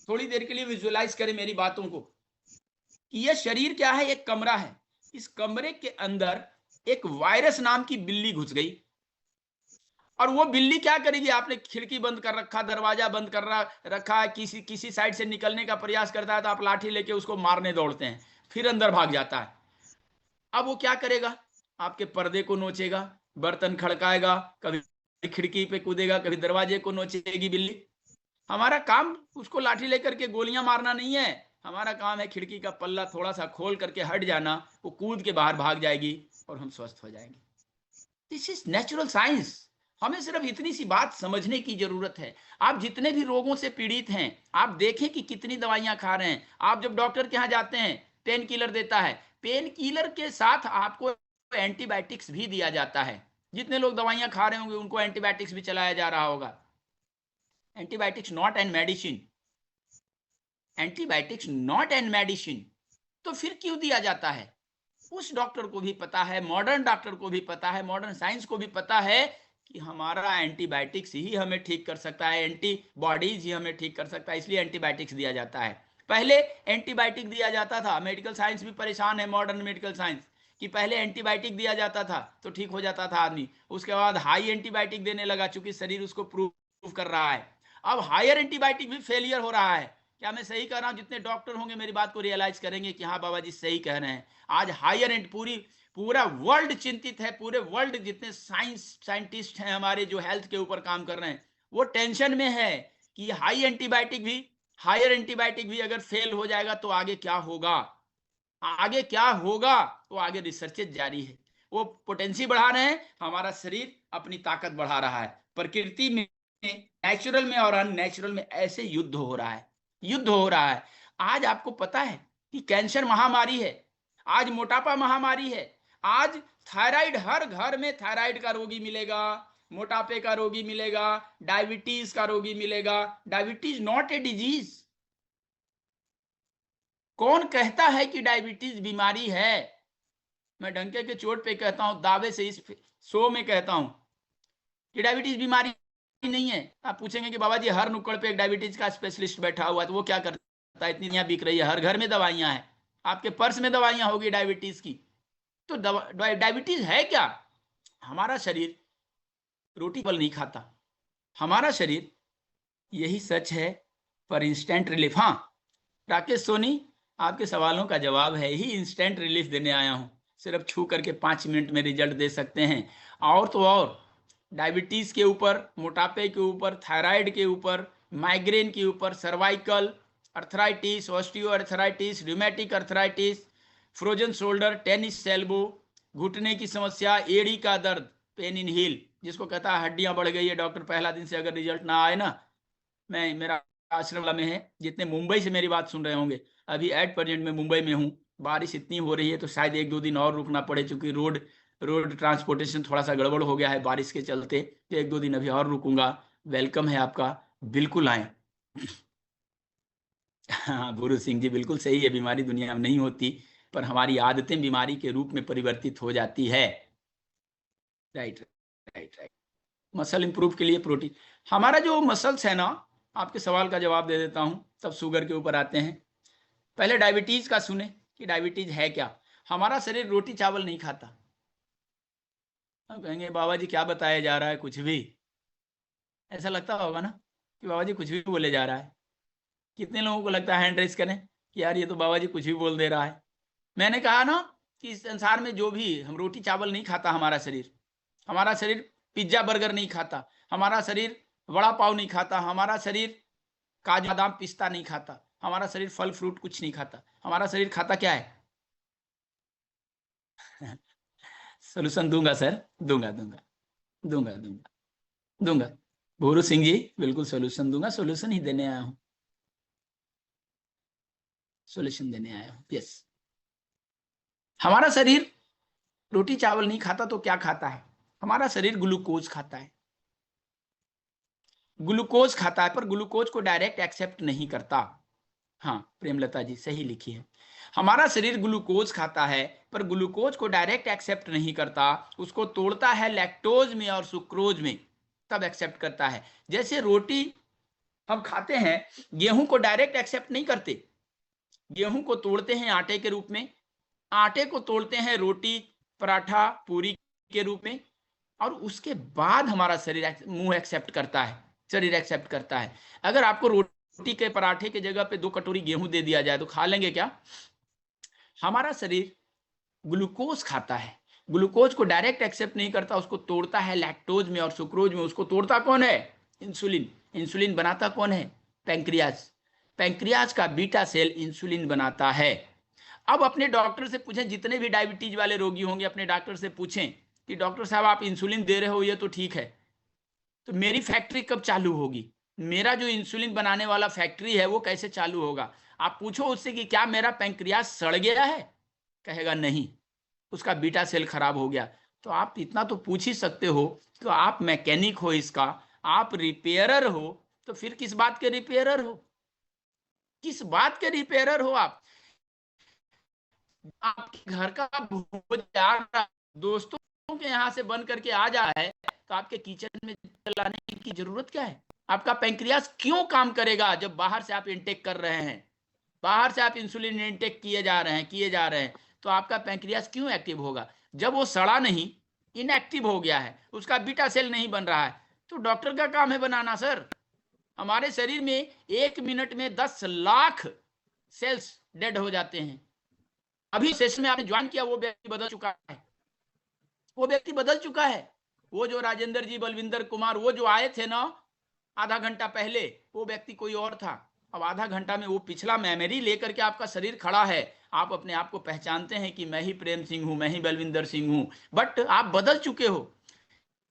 थोड़ी देर के लिए विजुअलाइज करें मेरी बातों को कि यह शरीर क्या है? एक कमरा है। इस कमरे के अंदर एक वायरस नाम की बिल्ली घुस गई, और वो बिल्ली क्या करेगी? आपने खिड़की बंद कर रखा, दरवाजा बंद कर रखा है, किसी साइड से निकलने का प्रयास करता है तो आप लाठी लेके उसको मारने दौड़ते हैं, फिर अंदर भाग जाता है। अब वो क्या करेगा? आपके पर्दे को नोचेगा, बर्तन खड़काएगा, कभी खिड़की पे कूदेगा, कभी दरवाजे को नोचेगी बिल्ली। हमारा काम उसको लाठी लेकर के गोलियां मारना नहीं है, हमारा काम है खिड़की का पल्ला थोड़ा सा खोल करके हट जाना, वो कूद के बाहर भाग जाएगी और हम स्वस्थ हो जाएंगे। This is natural science. हमें सिर्फ इतनी सी बात समझने की जरूरत है। आप जितने भी रोगों से पीड़ित हैं, आप देखें कि कितनी दवाइयां खा रहे हैं। आप जब डॉक्टर के यहाँ जाते हैं, पेन किलर देता है, पेन किलर के साथ आपको एंटीबायोटिक्स भी दिया जाता है। जितने लोग दवाइयां खा रहे होंगे उनको एंटीबायोटिक्स भी चलाया जा रहा होगा। Antibiotics not an medicine, antibiotics not an medicine. तो फिर क्यों दिया जाता है? उस डॉक्टर को भी पता है, मॉडर्न डॉक्टर को भी पता है, मॉडर्न साइंस को भी पता है कि हमारा एंटीबायोटिक्स ही हमें ठीक कर सकता है, एंटीबॉडीज ही हमें ठीक कर सकता है, इसलिए एंटीबायोटिक्स दिया जाता है। पहले एंटीबायोटिक दिया जाता था, मेडिकल साइंस भी परेशान है, मॉडर्न मेडिकल साइंस, कि पहले एंटीबायोटिक दिया जाता था तो ठीक हो जाता था आदमी, उसके बाद हाई एंटीबायोटिक देने लगा, चूंकि शरीर उसको प्रूव कर रहा है। अब हायर एंटीबायोटिक भी फेलियर हो रहा है। क्या मैं सही कह रहा हूं? जितने डॉक्टर होंगे मेरी बात को रियलाइज करेंगे कि हाँ बाबा जी सही कह रहे हैं। आज हायर एंड पूरा वर्ल्ड चिंतित है, पूरे वर्ल्ड जितने साइंटिस्ट हैं हमारे जो हेल्थ के ऊपर काम कर रहे हैं, वो टेंशन में है कि हायर एंटीबायोटिक भी अगर फेल हो जाएगा तो आगे क्या होगा। आगे क्या होगा? तो आगे रिसर्च जारी है, वो पोटेंसी बढ़ा रहे हैं, हमारा शरीर अपनी ताकत बढ़ा रहा है। प्रकृति में, नेचुरल में और अननेचुरल में ऐसे युद्ध हो रहा है, युद्ध हो रहा है। आज आपको पता है कि कैंसर महामारी है, आज मोटापा महामारी है, आज थायराइड, हर घर में थायराइड का रोगी मिलेगा, मोटापे का रोगी मिलेगा, डायबिटीज का रोगी मिलेगा। Diabetes not a disease. कौन कहता है कि डायबिटीज बीमारी है? मैं डंके के चोट पे कहता हूं, दावे से इस शो में कहता हूं कि डायबिटीज बीमारी नहीं है। आप पूछेंगे कि बाबा जी हर नुक्कड़ पे एक डायबिटीज का स्पेशलिस्ट बैठा हुआ है तो वो क्या करता है? इतनी बिक रही है, हर घर में दवाइयां हैं, आपके पर्स में दवाइयां होगी डायबिटीज की। तो डायबिटीज है क्या? हमारा शरीर रोटी चावल नहीं खाता, हमारा शरीर, यही सच है। पर इंस्टेंट रिलीफ, हाँ राकेश सोनी, आपके सवालों का जवाब है ही इंस्टेंट रिलीफ देने आया हूं। सिर्फ छू करके 5 मिनट में रिजल्ट दे सकते हैं। और तो और डायबिटीज के ऊपर, मोटापे के ऊपर, थायराइड के ऊपर, माइग्रेन के ऊपर, cervical arthritis, osteo arthritis, rheumatic arthritis, frozen shoulder, tennis elbow, घुटने की समस्या, एड़ी का दर्द, पेन इन हील, जिसको कहता है हड्डियां बढ़ गई है डॉक्टर, पहला दिन से अगर रिजल्ट ना आए ना, मैं, मेरा आश्रम में है, जितने मुंबई से मेरी बात सुन रहे होंगे, अभी एट प्रेजेंट में मुंबई में हूँ, बारिश इतनी हो रही है तो शायद 1-2 दिन और रुकना पड़े, चूंकि रोड ट्रांसपोर्टेशन थोड़ा सा गड़बड़ हो गया है बारिश के चलते, तो 1-2 दिन अभी और रुकूंगा। वेलकम है आपका, बिल्कुल आए। हाँ गुरु सिंह जी, बिल्कुल सही है, बीमारी दुनिया में नहीं होती, पर हमारी आदतें बीमारी के रूप में परिवर्तित हो जाती है। Right, right, right. Muscle improve के लिए प्रोटीन, हमारा जो मसल्स है ना, आपके सवाल का जवाब दे देता हूं, तब शुगर के ऊपर आते हैं। पहले डायबिटीज का सुने कि डायबिटीज है क्या। हमारा शरीर रोटी चावल नहीं खाता। हम कहेंगे बाबा जी क्या बताया जा रहा है, कुछ भी, ऐसा लगता होगा ना कि बाबा जी कुछ भी बोले जा रहा है। कितने लोगों को लगता है, हैंड रेस करें कि यार ये तो बाबा जी कुछ भी बोल दे रहा है। मैंने कहा ना कि इस संसार में जो भी, हम रोटी चावल नहीं खाता, हमारा शरीर पिज्जा बर्गर नहीं खाता, हमारा शरीर वड़ा पाव नहीं खाता, हमारा शरीर काजू बादाम पिस्ता नहीं खाता, हमारा शरीर फल फ्रूट कुछ नहीं खाता, हमारा शरीर खाता क्या है? सोल्यूशन दूंगा सर, दूंगा दूंगा दूंगा दूंगा दूंगा। भूरू सिंह जी, बिल्कुल सोल्यूशन दूंगा, सोल्यूशन ही देने आया हूं, सोल्यूशन देने आया हूं, यस। हमारा शरीर रोटी चावल नहीं खाता तो क्या खाता है? हमारा शरीर ग्लूकोज खाता है, ग्लूकोज खाता है, पर ग्लूकोज को डायरेक्ट एक्सेप्ट नहीं करता। हाँ प्रेमलता जी सही लिखी है, हमारा शरीर ग्लूकोज खाता है पर ग्लूकोज को डायरेक्ट एक्सेप्ट नहीं करता, उसको तोड़ता है लैक्टोज में और सुक्रोज में, तब एक्सेप्ट करता है। जैसे रोटी हम खाते हैं, गेहूं को डायरेक्ट एक्सेप्ट नहीं करते, गेहूं को तोड़ते हैं आटे के रूप में, आटे को तोड़ते हैं रोटी, पराठा, पूरी के रूप में, और उसके बाद हमारा शरीर मुंह एक्सेप्ट करता है, शरीर एक्सेप्ट करता है। अगर आपको रोटी के पराठे के जगह पे 2 कटोरी गेहूं दे दिया जाए तो खा लेंगे क्या? हमारा शरीर ग्लूकोज खाता है, ग्लूकोज को डायरेक्ट एक्सेप्ट नहीं करता, उसको तोड़ता है लैक्टोज में और सुक्रोज में। उसको तोड़ता कौन है? इंसुलिन। इंसुलिन बनाता कौन है? पैंक्रियाज। पैंक्रियाज का बीटा सेल इंसुलिन बनाता है। अब अपने डॉक्टर से पूछें, जितने भी डायबिटीज वाले रोगी होंगे अपने डॉक्टर से पूछें कि डॉक्टर साहब आप इंसुलिन दे रहे हो ये तो ठीक है, तो मेरी फैक्ट्री कब चालू होगी? मेरा जो इंसुलिन बनाने वाला फैक्ट्री है वो कैसे चालू होगा? आप पूछो उससे कि क्या मेरा पैंक्रियाज सड़ गया है, कहेगा नहीं, उसका बीटा सेल खराब हो गया। तो आप इतना तो पूछ ही सकते हो, तो आप मैकेनिक हो इसका, आप रिपेयरर हो, तो फिर किस बात के रिपेयरर हो? किस बात के रिपेयरर हो आप? आपके घर का भोज आ रहा है, दोस्तों के यहाँ से बन करके आ जा है, तो आपके किचन में चलाने की जरूरत क्या है? आपका पैंक्रियास क्यों काम करेगा जब बाहर से आप इंटेक कर रहे हैं, बाहर से आप इंसुलिन इंटेक किए जा रहे हैं, तो आपका पैंक्रियास क्यों एक्टिव होगा? जब वो सड़ा नहीं, इनएक्टिव हो गया है, उसका बीटा सेल नहीं बन रहा है, तो डॉक्टर का काम है बनाना। सर, हमारे शरीर में 1 मिनट में 10 लाख सेल्स डेड हो जाते हैं। अभी सेशन में आपने ज्वाइन किया, वो व्यक्ति बदल चुका है, वो व्यक्ति बदल चुका है। वो जो राजेंद्र जी, बलविंदर कुमार, वो जो आए थे ना आधा घंटा पहले, वो व्यक्ति कोई और था। अब आधा घंटा में वो पिछला मेमोरी लेकर के आपका शरीर खड़ा है, आप अपने आप को पहचानते हैं कि मैं ही प्रेम सिंह हूं, मैं ही बलविंदर सिंह हूं, बट आप बदल चुके हो।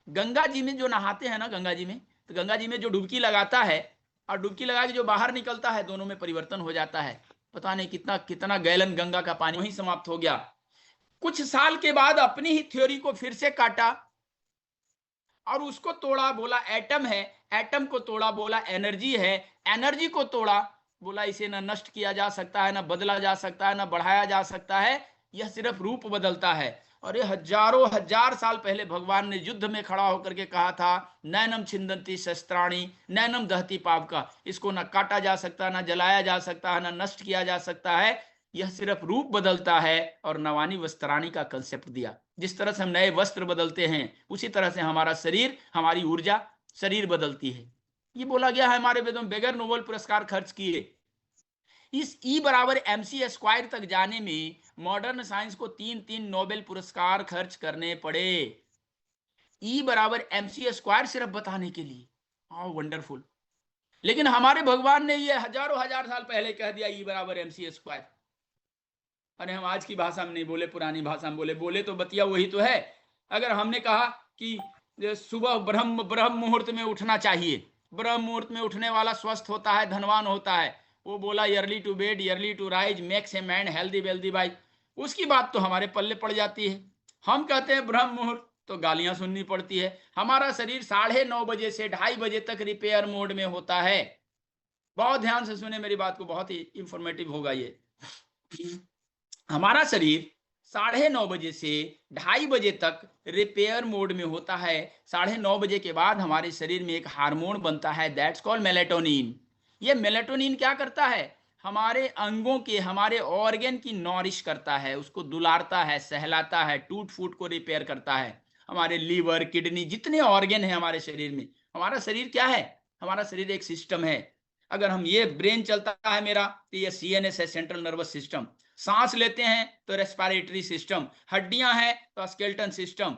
गंगा जी में जो नहाते हैं ना, गंगा जी में, तो गंगा जी में जो डुबकी लगाता है और डुबकी लगा के जो बाहर निकलता है, दोनों में परिवर्तन हो जाता है। पता नहीं कितना कितना गैलन गंगा का पानी वहीं समाप्त हो गया। कुछ साल के बाद अपनी ही थ्योरी को फिर से काटा और उसको तोड़ा, बोला एटम है, एटम को तोड़ा, बोला एनर्जी है, एनर्जी को तोड़ा, बोला इसे ना नष्ट किया जा सकता है, ना बदला जा सकता है, ना बढ़ाया जा सकता है, यह सिर्फ रूप बदलता है। और ये हजारों हजार साल पहले भगवान ने युद्ध में खड़ा होकर के कहा था, नैनम छिंदंती शस्त्राणी नैनम दहती पावका, इसको ना काटा जा सकता, ना जलाया जा सकता है, ना नष्ट किया जा सकता है, यह सिर्फ रूप बदलता है। और नवानी वस्त्राणी का कंसेप्ट दिया। जिस तरह से हम नए वस्त्र बदलते हैं, उसी तरह से हमारा शरीर, हमारी ऊर्जा शरीर बदलती है। ये बोला गया है हमारे वेदों में, बगैर नोबेल पुरस्कार खर्च किए। इस E बराबर MC स्क्वायर तक जाने में मॉडर्न साइंस को 3-3 नोबेल पुरस्कार खर्च करने पड़े। E बराबर MC स्क्वायर सिर्फ बताने के लिए। How wonderful. लेकिन हमारे भगवान ने ये हजारों हजार साल पहले कह दिया, E बराबर MC स्क्वायर। अरे हम आज की भाषा में नहीं बोले, पुरानी भाषा में बोले, बोले तो बतिया वही तो है। अगर हमने कहा कि सुबह ब्रह्म मुहूर्त में उठना चाहिए, ब्रह्म मुहूर्त में उठने वाला स्वस्थ होता है, धनवान होता है, वो बोला early to bed early to rise makes a man healthy wealthy बाई, उसकी बात तो हमारे पल्ले पड़ जाती है। हम कहते हैं ब्रह्म मुहूर्त, तो गालियां सुननी पड़ती है। हमारा शरीर 9:30 बजे से 2:30 बजे तक रिपेयर मोड में होता है। बहुत ध्यान से सुने मेरी बात को, बहुत ही इंफॉर्मेटिव होगा ये। हमारा शरीर 9:30 बजे से 2:30 बजे तक रिपेयर मोड में होता है। 9:30 बजे के बाद हमारे शरीर में एक हार्मोन बनता है, दैट्स कॉल्ड मेलेटोनिन। ये मेलेटोनिन क्या करता है? हमारे अंगों के, हमारे ऑर्गन की नॉरिश करता है, उसको दुलारता है, सहलाता है, टूट फूट को रिपेयर करता है। हमारे लीवर, किडनी, जितने ऑर्गन है हमारे शरीर में, हमारा शरीर क्या है? हमारा शरीर एक सिस्टम है। अगर हम, ये ब्रेन चलता है मेरा, तो ये CNS है, सेंट्रल नर्वस सिस्टम। सांस लेते हैं तो रेस्पिरेटरी सिस्टम, हड्डियां हैं तो स्केलेटन सिस्टम,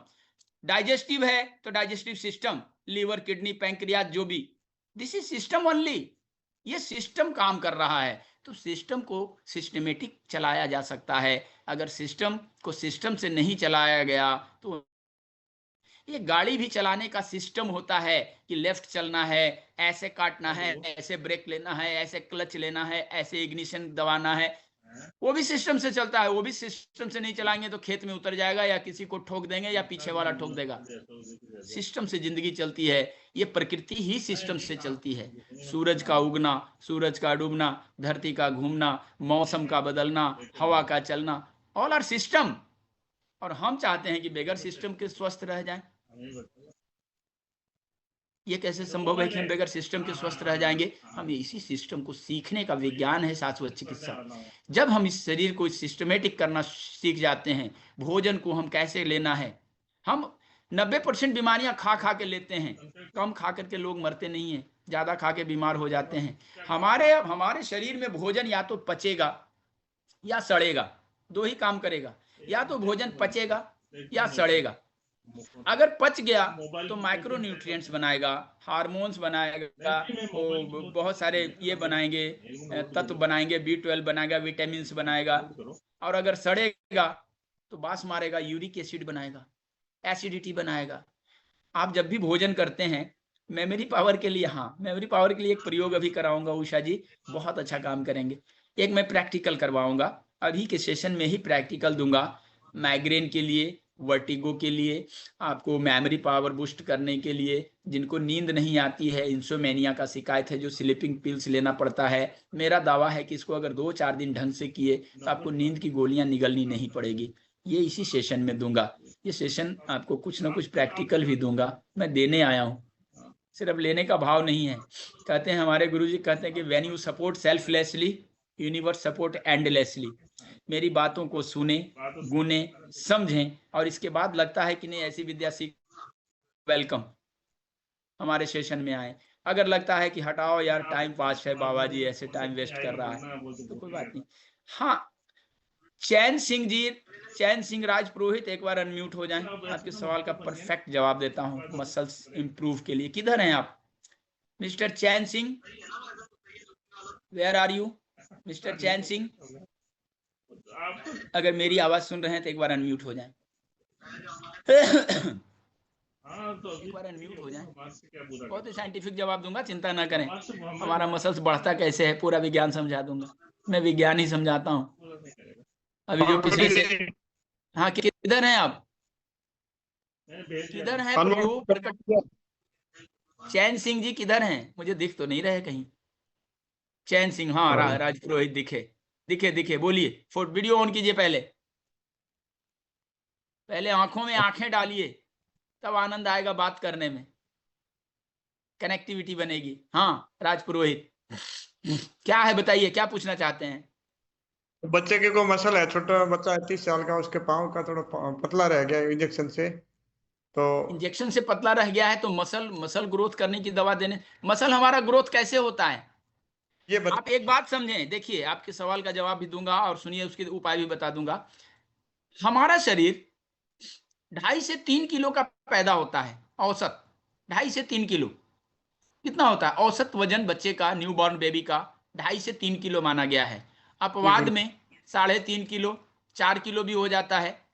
डाइजेस्टिव है तो digestive system, liver, kidney, pancreas, जो भी, दिस इज सिस्टम ओनली। ये सिस्टम काम कर रहा है। तो सिस्टम को सिस्टमेटिक चलाया जा सकता है। अगर सिस्टम को सिस्टम से नहीं चलाया गया तो, ये गाड़ी भी चलाने का सिस्टम होता है कि लेफ्ट चलना है, ऐसे काटना है, ऐसे ब्रेक लेना है, ऐसे क्लच लेना है, ऐसे इग्निशन दबाना है, वो भी सिस्टम से चलता है। वो भी सिस्टम से नहीं चलाएंगे तो खेत में उतर जाएगा, या किसी को ठोक देंगे, या पीछे वाला ठोक देगा। सिस्टम से जिंदगी चलती है। ये प्रकृति ही सिस्टम से चलती है। सूरज का उगना, सूरज का डूबना, धरती का घूमना, मौसम का बदलना, हवा का चलना, ऑल आर सिस्टम। और हम चाहते हैं कि बगैर सिस्टम के स्वस्थ रह जाएं। ये कैसे संभव है कि हम बगैर सिस्टम के स्वस्थ रह जाएंगे? हम इसी सिस्टम को सीखने का विज्ञान है शाश्वत चिकित्सा। जब हम इस शरीर को सिस्टमेटिक करना सीख जाते हैं, भोजन को हम कैसे लेना है, हम 90% बीमारियां खा खा के लेते हैं। कम खा करके लोग मरते नहीं हैं, ज्यादा खा के बीमार हो जाते हैं। हमारे शरीर में भोजन या तो पचेगा या सड़ेगा, दो ही काम करेगा। या तो भोजन पचेगा या सड़ेगा। अगर पच गया तो माइक्रो न्यूट्रिएंट्स बनाएगा, हार्मोन्स बनाएगा, बहुत सारे ये बनाएंगे, तत्व बनाएंगे, B12 बनाएगा, विटामिन बनाएगा। और अगर सड़ेगा तो बास मारेगा, यूरिक एसिड बनाएगा, एसिडिटी बनाएगा। आप जब भी भोजन करते हैं, मेमोरी पावर के लिए, हाँ, मेमोरी पावर के लिए एक प्रयोग अभी कराऊंगा, उषा जी बहुत अच्छा काम करेंगे। एक मैं प्रैक्टिकल करवाऊंगा, अभी के सेशन में ही प्रैक्टिकल दूंगा। माइग्रेन के लिए वर्टिगो के लिए, आपको मेमोरी पावर बूस्ट करने के लिए, जिनको नींद नहीं आती है, इंसोमेनिया का शिकायत है, जो स्लीपिंग पिल्स लेना पड़ता है, मेरा दावा है कि इसको अगर 2-4 दिन ढंग से किए तो आपको नींद की गोलियां निगलनी नहीं पड़ेगी। ये इसी सेशन में दूंगा। ये सेशन आपको कुछ ना कुछ प्रैक्टिकल भी दूंगा, मैं देने आया हूँ, सिर्फ लेने का भाव नहीं है। कहते हैं हमारे गुरुजी कहते हैं कि when you support selflessly universe support endlessly. मेरी बातों को सुने, गुने, समझें और इसके बाद लगता है कि नहीं ऐसी विद्या सीख, वेलकम, हमारे सेशन में आए। अगर लगता है कि हटाओ यार टाइम पास है, बाबा जी ऐसे टाइम वेस्ट कर रहा है, तो कोई बात नहीं। हाँ, चैन सिंह जी, चैन सिंह राज पुरोहित, एक बार अनम्यूट हो जाएं, आपके सवाल का परफेक्ट जवाब देता हूं मसल्स इंप्रूव के लिए। किधर हैं आप mister Chain Singh? Where are you mister Chain Singh? अगर मेरी आवाज सुन रहे हैं तो एक बार अनम्यूट हो जाएं। एक बार अनम्यूट हो जाएं। बहुत ही साइंटिफिक जवाब दूंगा, चिंता ना करें। हमारा मसल्स बढ़ता कैसे है पूरा विज्ञान समझा दूंगा, मैं विज्ञान ही समझाता हूँ। अभी जो पिछले से, हाँ किधर हैं आप? किधर हैं प्रभु प्रकट? चैन सिंह जी किधर हैं? मुझे दिख तो नहीं रहे कहीं। चैन सिंह, हाँ राज पुरोहित दिखे, दिखे दिखे, बोलिए। वीडियो ऑन कीजिए, पहले आंखों में आंखें डालिए, तब आनंद आएगा बात करने में, कनेक्टिविटी बनेगी। हाँ राज पुरोहित, क्या है बताइए, क्या पूछना चाहते हैं? बच्चे के को मसल है, छोटा बच्चा है 30 साल का, उसके पाँव का थोड़ा पतला रह गया इंजेक्शन से। तो इंजेक्शन से पतला रह गया है तो मसल ग्रोथ करने की दवा देने। मसल हमारा ग्रोथ कैसे होता है ये आप एक बात समझें, देखिए आपके सवाल का जवाब भी दूंगा और सुनिए उसके उपाय भी बता दूंगा। हमारा शरीर 2.5 से 3 किलो का पैदा होता है, औसत 2.5 से 3 किलो। कितना होता है औसत वजन बच्चे का, न्यूबॉर्न बेबी का? 2.5 से 3 किलो माना गया है। अपवाद में 3.5 किलो, 4 किलो भी हो जाता है,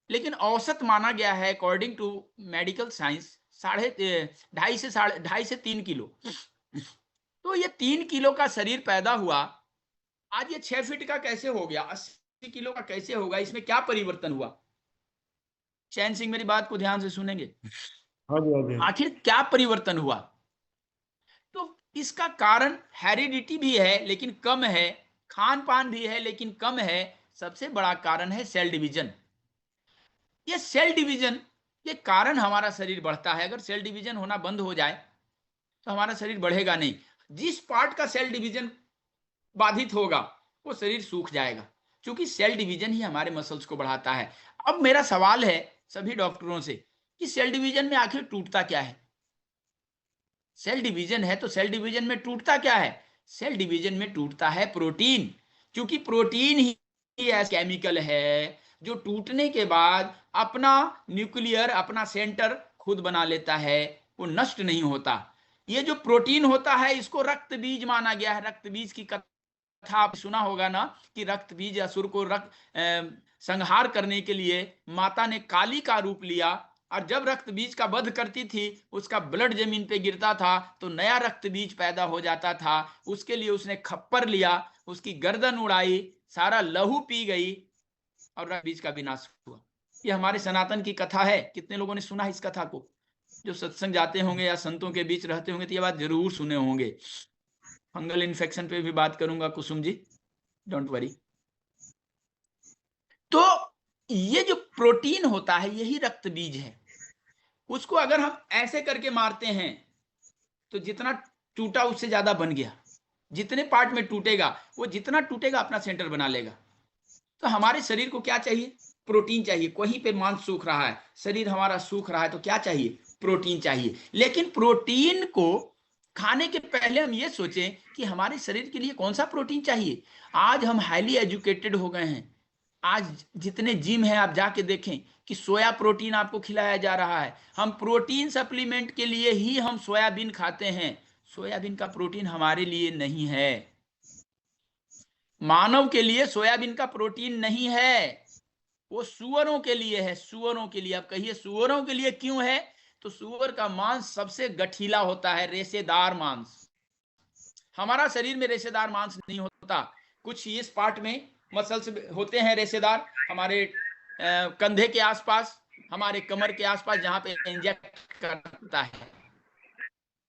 लेकिन औसत माना गया है अकॉर्डिंग टू मेडिकल साइंस 2.5 से 3 किलो। तो ये 3 किलो का शरीर पैदा हुआ, आज ये 6 फीट का कैसे हो गया, 80 किलो का कैसे होगा, इसमें क्या परिवर्तन हुआ? चैन सिंह मेरी बात को ध्यान से सुनेंगे। हाँ जी, हाँ जी। आखिर क्या परिवर्तन हुआ? तो इसका कारण हेरिडिटी भी है लेकिन कम है, खान पान भी है लेकिन कम है, सबसे बड़ा कारण है सेल डिवीजन। ये सेल डिवीजन के कारण हमारा शरीर बढ़ता है। अगर सेल डिवीजन होना बंद हो जाए तो हमारा शरीर बढ़ेगा नहीं। जिस पार्ट का सेल डिवीजन बाधित होगा वो शरीर सूख जाएगा, क्योंकि सेल डिवीजन ही हमारे मसल्स को बढ़ाता है। अब मेरा सवाल है सभी डॉक्टरों से कि सेल डिवीजन में आखिर टूटता क्या है? सेल डिवीजन है तो सेल डिवीजन में टूटता क्या है? सेल डिवीजन में टूटता है प्रोटीन, क्योंकि प्रोटीन ही केमिकल है जो टूटने के बाद अपना न्यूक्लियर, अपना सेंटर खुद बना लेता है, वो नष्ट नहीं होता। ये जो प्रोटीन होता है इसको रक्त बीज माना गया है। रक्त बीज की कथा आप सुना होगा ना, कि रक्त बीज असुर को संहार करने के लिए माता ने काली का रूप लिया, और जब रक्त बीज का वध करती थी उसका ब्लड जमीन पे गिरता था तो नया रक्त बीज पैदा हो जाता था। उसके लिए उसने खप्पर लिया, उसकी गर्दन उड़ाई, सारा लहू पी गई और रक्त बीज का विनाश हुआ। ये हमारे सनातन की कथा है। कितने लोगों ने सुना इस कथा को? जो सत्संग जाते होंगे या संतों के बीच रहते होंगे तो ये बात जरूर सुने होंगे। फंगल इन्फेक्शन पे भी बात करूंगा कुसुम जी, डोंट वरी। तो ये जो प्रोटीन होता है यही रक्त बीज है। उसको अगर हम ऐसे करके मारते हैं तो जितना टूटा उससे ज्यादा बन गया। जितने पार्ट में टूटेगा वो जितना टूटेगा अपना सेंटर बना लेगा। तो हमारे शरीर को क्या चाहिए? प्रोटीन चाहिए। कहीं पे मांस सूख रहा है, शरीर हमारा सूख रहा है, तो क्या चाहिए? प्रोटीन चाहिए। लेकिन प्रोटीन को खाने के पहले हम ये सोचें कि हमारे शरीर के लिए कौन सा प्रोटीन चाहिए। आज हम हाईली एजुकेटेड हो गए हैं। आज जितने जिम है आप जाके देखें कि सोया प्रोटीन आपको खिलाया जा रहा है। हम प्रोटीन सप्लीमेंट के लिए ही हम सोयाबीन खाते हैं। सोयाबीन का प्रोटीन हमारे लिए नहीं है। मानव के लिए सोयाबीन का प्रोटीन नहीं है, वो सुअरों के लिए है। सुअरों के लिए। आप कहिए सुअरों के लिए क्यों है? तो सुअर का मांस सबसे गठीला होता है, रेशेदार मांस। हमारा शरीर में रेशेदार मांस नहीं होता। कुछ इस पार्ट में मसल्स होते हैं रेशेदार, हमारे कंधे के आसपास, हमारे कमर के आसपास, जहां पे इंजेक्ट करता है,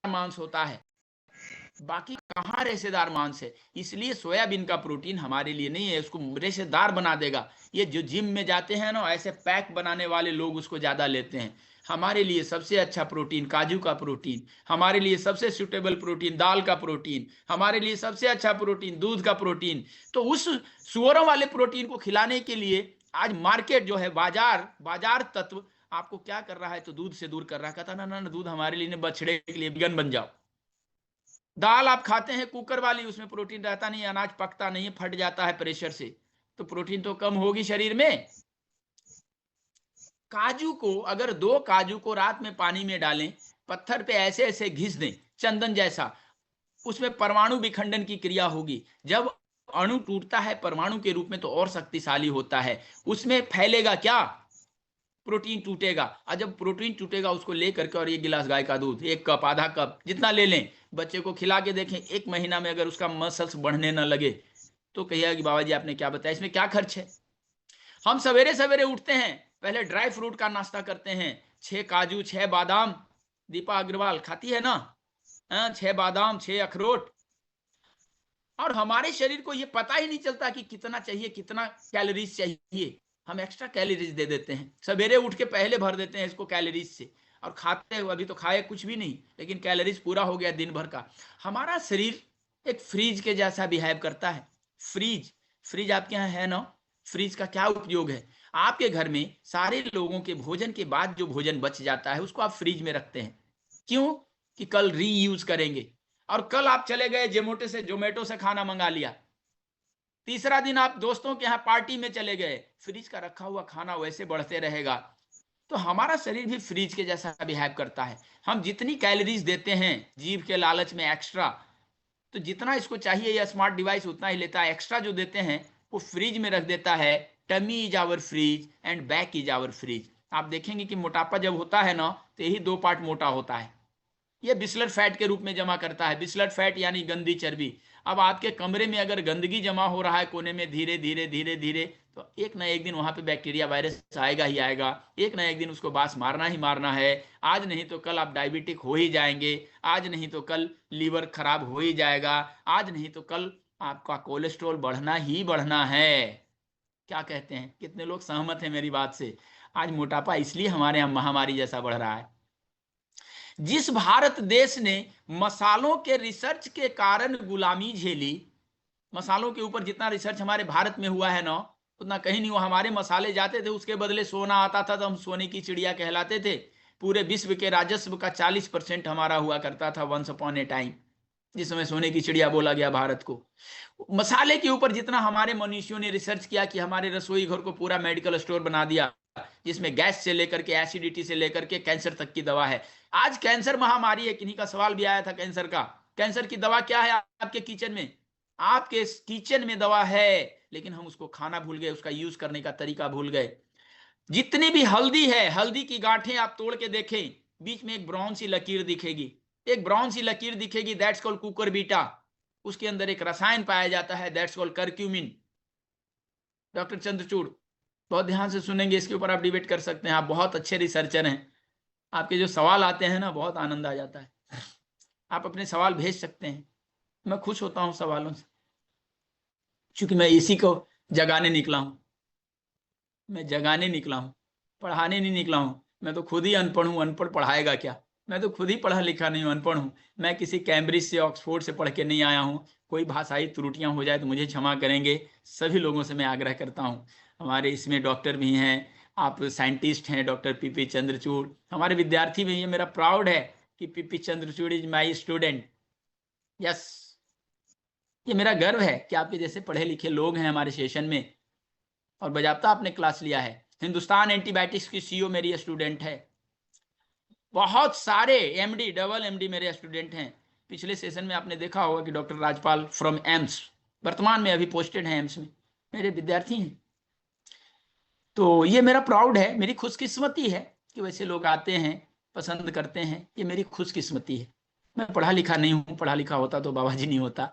मांस होता है, बाकी कहाँ रेशेदार मांस है। इसलिए सोयाबीन का प्रोटीन हमारे लिए नहीं है, उसको रेशेदार बना देगा। ये जो जिम में जाते हैं ना, ऐसे पैक बनाने वाले लोग उसको ज्यादा लेते हैं। हमारे लिए सबसे अच्छा प्रोटीन काजू का प्रोटीन, हमारे लिए सबसे सुटेबल प्रोटीन दाल का प्रोटीन, हमारे लिए सबसे अच्छा प्रोटीन दूध का प्रोटीन। तो उस सुअरों वाले प्रोटीन को खिलाने के लिए आज मार्केट जो है, बाजार तत्व आपको क्या कर रहा है, तो दूध से दूर कर रहा है। कहता ना ना ना, दूध हमारे लिए, बछड़े के लिए विगन बन जाओ। दाल आप खाते हैं कुकर वाली, उसमें प्रोटीन रहता नहीं, अनाज पकता नहीं है, फट जाता है प्रेशर से, तो प्रोटीन तो कम होगी शरीर में। काजू को, अगर 2 काजू को रात में पानी में डालें, पत्थर पे ऐसे ऐसे घिस दें चंदन जैसा, उसमें परमाणु विखंडन की क्रिया होगी। जब अणु टूटता है परमाणु के रूप में तो और शक्तिशाली होता है। उसमें फैलेगा क्या, प्रोटीन टूटेगा। और जब प्रोटीन टूटेगा उसको लेकर के, और 1 गिलास गाय का दूध, 1 कप आधा कप जितना ले लें, बच्चे को खिला के देखें, 1 महीना में अगर उसका मसल्स बढ़ने ना लगे तो कहिएगा कि बाबा जी आपने क्या बताया, इसमें क्या खर्च है। हम सवेरे सवेरे उठते हैं, पहले ड्राई फ्रूट का नाश्ता करते हैं, 6 काजू 6 बादाम, दीपा अग्रवाल खाती है ना, 6 बादाम 6 अखरोट, और हमारे शरीर को ये पता ही नहीं चलता कि कितना चाहिए, कितना कैलोरीज चाहिए। हम एक्स्ट्रा कैलोरीज दे देते हैं, सवेरे उठ के पहले भर देते हैं इसको कैलोरीज से, और खाते हैं, अभी तो खाए कुछ भी नहीं, लेकिन कैलोरीज पूरा हो गया दिन भर का। हमारा शरीर एक फ्रीज के जैसा बिहेव करता है। फ्रीज आपके यहाँ है ना, फ्रीज का क्या उपयोग है। आपके घर में सारे लोगों के भोजन के बाद जो भोजन बच जाता है उसको आप फ्रीज में रखते हैं, क्यों, कि कल रीयूज करेंगे। और कल आप चले गए जोमेटो से खाना मंगा लिया, तीसरा दिन आप दोस्तों के यहाँ पार्टी में चले गए, फ्रिज का रखा हुआ खाना वैसे बढ़ते रहेगा। तो हमारा शरीर भी फ्रिज के जैसा बिहेव करता है। हम जितनी कैलोरीज देते हैं जीभ के लालच में एक्स्ट्रा, तो जितना इसको चाहिए यह स्मार्ट डिवाइस उतना ही लेता है, एक्स्ट्रा जो देते हैं वो फ्रिज में रख देता है। Tummy is our fridge and back is our fridge. आप देखेंगे कि मोटापा जब होता है ना, तो यही 2 पार्ट मोटा होता है, ये बिस्लर फैट के रूप में जमा करता है। बिस्लर फैट यानी गंदी चर्बी। अब आपके कमरे में अगर गंदगी जमा हो रहा है कोने में, धीरे धीरे धीरे धीरे, तो एक ना एक दिन वहां पे बैक्टीरिया वायरस आएगा ही आएगा, एक ना एक दिन उसको बास मारना ही मारना है। आज नहीं तो कल आप डायबिटिक हो ही जाएंगे, आज नहीं तो कल लीवर खराब हो ही जाएगा, आज नहीं तो कल आपका कोलेस्ट्रॉल बढ़ना ही बढ़ना है। क्या कहते हैं, कितने लोग सहमत हैं मेरी बात से। आज मोटापा इसलिए हमारे यहाँ महामारी जैसा बढ़ रहा है। जिस भारत देश ने मसालों के रिसर्च के कारण गुलामी झेली, मसालों के ऊपर जितना रिसर्च हमारे भारत में हुआ है ना, उतना कहीं नहीं हुआ। हमारे मसाले जाते थे, उसके बदले सोना आता था, तो हम सोने की चिड़िया कहलाते थे। पूरे विश्व के राजस्व का 40% हमारा हुआ करता था वंस अपॉन ए टाइम, जिस समय सोने की चिड़िया बोला गया भारत को। मसाले के ऊपर जितना हमारे मनुष्यों ने रिसर्च किया, कि हमारे रसोई घर को पूरा मेडिकल स्टोर बना दिया, जिसमें गैस से लेकर के एसिडिटी से लेकर के कैंसर तक की दवा है। आज कैंसर महामारी है, किन्हीं का सवाल भी आया था कैंसर का। कैंसर की दवा क्या है आपके किचन में, आपके किचन में दवा है, लेकिन हम उसको खाना भूल गए, उसका यूज करने का तरीका भूल गए। जितनी भी हल्दी है, हल्दी की गांठें आप तोड़ के देखें, बीच में एक ब्राउन सी लकीर दिखेगी, एक ब्राउन सी लकीर दिखेगी, दैट्स कॉल्ड कुकर बीटा। उसके अंदर एक रसायन पाया जाता है, that's called curcumin. Doctor Chandrachud बहुत ध्यान से सुनेंगे, इसके ऊपर आप डिबेट कर सकते हैं, आप बहुत अच्छे रिसर्चर हैं। आपके जो सवाल आते हैं ना, बहुत आनंद आ जाता है। आप अपने सवाल भेज सकते हैं, मैं खुश होता हूं सवालों से, क्योंकि मैं इसी को जगाने निकला हूं। मैं जगाने निकला हूं, पढ़ाने नहीं निकला हूं। मैं तो खुद ही अनपढ़ हूं, अनपढ़ पढ़ाएगा क्या। मैं तो खुद ही पढ़ा लिखा नहीं हूं, अनपढ़ हूं। मैं किसी कैम्ब्रिज से ऑक्सफोर्ड से पढ़ के नहीं आया हूं। कोई भाषाई त्रुटियां हो जाए तो मुझे क्षमा करेंगे। सभी लोगों से मैं आग्रह करता हूं, हमारे इसमें डॉक्टर भी हैं, आप साइंटिस्ट हैं, डॉक्टर पीपी चंद्रचूड़ हमारे विद्यार्थी भी हैं। मेरा प्राउड है कि PP Chandrachud is my student. Yes, ये मेरा गर्व है कि आपके जैसे पढ़े लिखे लोग हैं हमारे सेशन में, और बजाबता आपने क्लास लिया है। हिंदुस्तान एंटीबायोटिक्स की सीईओ मेरी स्टूडेंट है। बहुत सारे एमडी डबल एमडी मेरे स्टूडेंट हैं। पिछले सेशन में आपने देखा होगा कि डॉक्टर राजपाल फ्रॉम एम्स, वर्तमान में अभी पोस्टेड है एम्स में, मेरे विद्यार्थी हैं। तो ये मेरा प्राउड है, मेरी खुशकिस्मती है कि वैसे लोग आते हैं, पसंद करते हैं। ये मेरी खुशकिस्मती है। मैं पढ़ा लिखा नहीं हूँ, पढ़ा लिखा होता तो बाबा जी नहीं होता।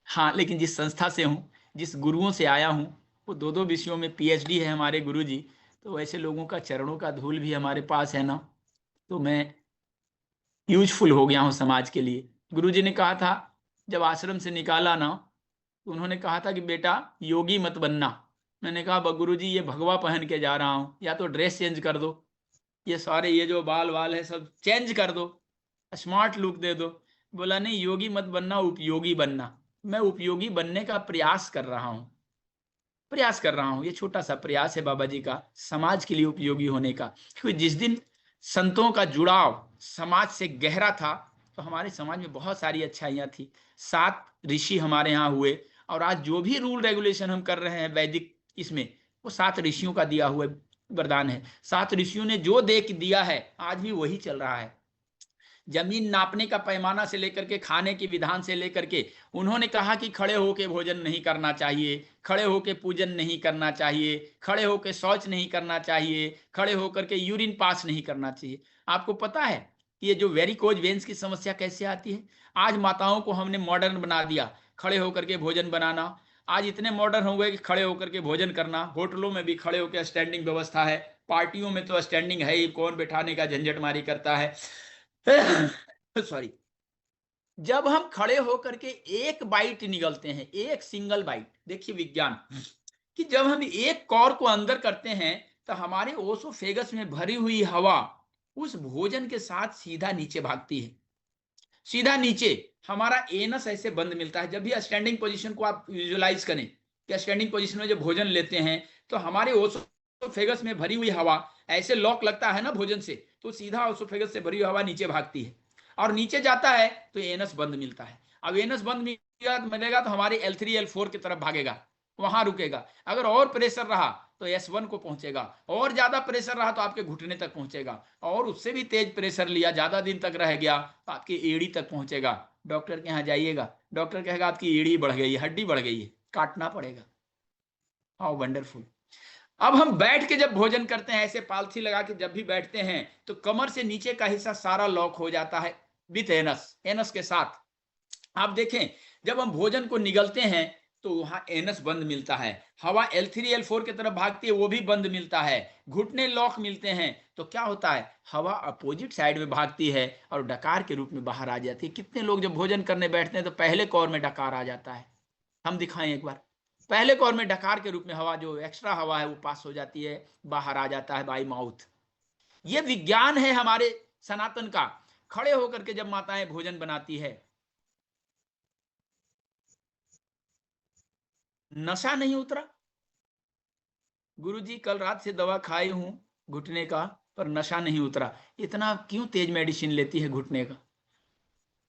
हाँ, लेकिन जिस संस्था से हूँ, जिस गुरुओं से आया हूँ, वो 2-2 विषयों में पीएचडी है हमारे गुरुजी। तो ऐसे लोगों का चरणों का धूल भी हमारे पास है ना, तो मैं यूजफुल हो गया हूँ समाज के लिए। गुरुजी ने कहा था जब आश्रम से निकाला ना, तो उन्होंने कहा था कि बेटा योगी मत बनना। मैंने कहा गुरुजी ये भगवा पहन के जा रहा हूँ, या तो ड्रेस चेंज कर दो, ये सारे ये जो बाल वाल है सब चेंज कर दो, स्मार्ट लुक दे दो। बोला नहीं, योगी मत बनना, उपयोगी बनना। मैं उपयोगी बनने का प्रयास कर रहा हूँ, ये छोटा सा प्रयास है बाबा जी का, समाज के लिए उपयोगी होने का। क्योंकि जिस दिन संतों का जुड़ाव समाज से गहरा था, तो हमारे समाज में बहुत सारी अच्छाइयाँ थी। 7 ऋषि हमारे यहाँ हुए, और आज जो भी रूल रेगुलेशन हम कर रहे हैं वैदिक इसमें, वो 7 ऋषियों का दिया हुआ वरदान है। 7 ऋषियों ने जो दे दिया है आज भी वही चल रहा है। जमीन नापने का पैमाना से लेकर के खाने की विधान से लेकर के, उन्होंने कहा कि खड़े होके भोजन नहीं करना चाहिए, खड़े होके पूजन नहीं करना चाहिए, खड़े होके शौच नहीं करना चाहिए, खड़े होकर के यूरिन पास नहीं करना चाहिए। आपको पता है ये जो वेरिकोज वेन्स की समस्या कैसे आती है? आज माताओं को हमने मॉडर्न बना दिया, खड़े होकर के भोजन बनाना। आज इतने मॉडर्न हो गए कि खड़े होकर के भोजन करना, होटलों में भी खड़े होकर स्टैंडिंग व्यवस्था है, पार्टियों में तो स्टैंडिंग है ही, कौन बैठाने का झंझटमारी करता है। सॉरी। जब हम खड़े होकर के एक बाइट निगलते हैं, एक सिंगल बाइट, देखिए विज्ञान कि जब हम एक कौर को अंदर करते हैं तो हमारे ओसोफेगस में भरी हुई हवा उस भोजन के साथ सीधा नीचे भागती है, सीधा नीचे। हमारा एनस ऐसे बंद मिलता है। जब भी स्टैंडिंग पोजीशन को आप विजुलाइज करें कि स्टैंडिंग पोजीशन में जब भोजन लेते हैं तो हमारे ओसोफेगस में भरी हुई हवा ऐसे लॉक लगता है ना भोजन से, तो सीधा ओसोफेगस से भरी हुई हवा नीचे भागती है, और नीचे जाता है तो एनस बंद मिलता है। अब एनस बंद मिलेगा तो हमारे L3 L4 की तरफ भागेगा, वहां रुकेगा। अगर और प्रेशर रहा तो S1 को पहुंचेगा, और ज्यादा प्रेशर रहा तो आपके घुटने तक पहुंचेगा, और उससे भी तेज प्रेशर लिया, ज्यादा दिन तक रह गया तो आपकी एड़ी तक पहुंचेगा। डॉक्टर के यहाँ जाइएगा, डॉक्टर कहेगा आपकी एड़ी बढ़ गई है, हड्डी बढ़ गई है, काटना पड़ेगा। How wonderful. अब हम बैठ के जब भोजन करते हैं, ऐसे पालथी लगा के जब भी बैठते हैं, तो कमर से नीचे का हिस्सा सारा लॉक हो जाता है विथ एनस के साथ। आप देखें जब हम भोजन को निगलते हैं तो वहां एनस बंद मिलता है, हवा L3 L4 की तरफ भागती है, वो भी बंद मिलता है, घुटने लॉक मिलते हैं। तो क्या होता है, हवा अपोजिट साइड में भागती है और डकार के रूप में बाहर आ जाती है। कितने लोग जब भोजन करने बैठते हैं तो पहले कौर में डकार आ जाता है, हम दिखाएं एक बार। पहले कौर में डकार के रूप में हवा, जो एक्स्ट्रा हवा है वो पास हो जाती है, बाहर आ जाता है बाई माउथ। ये विज्ञान है हमारे सनातन का। खड़े होकर के जब माताएं भोजन बनाती है, नशा नहीं उतरा। गुरुजी कल रात से दवा खाई हूं घुटने का, पर नशा नहीं उतरा। इतना क्यों तेज मेडिसिन लेती है घुटने का?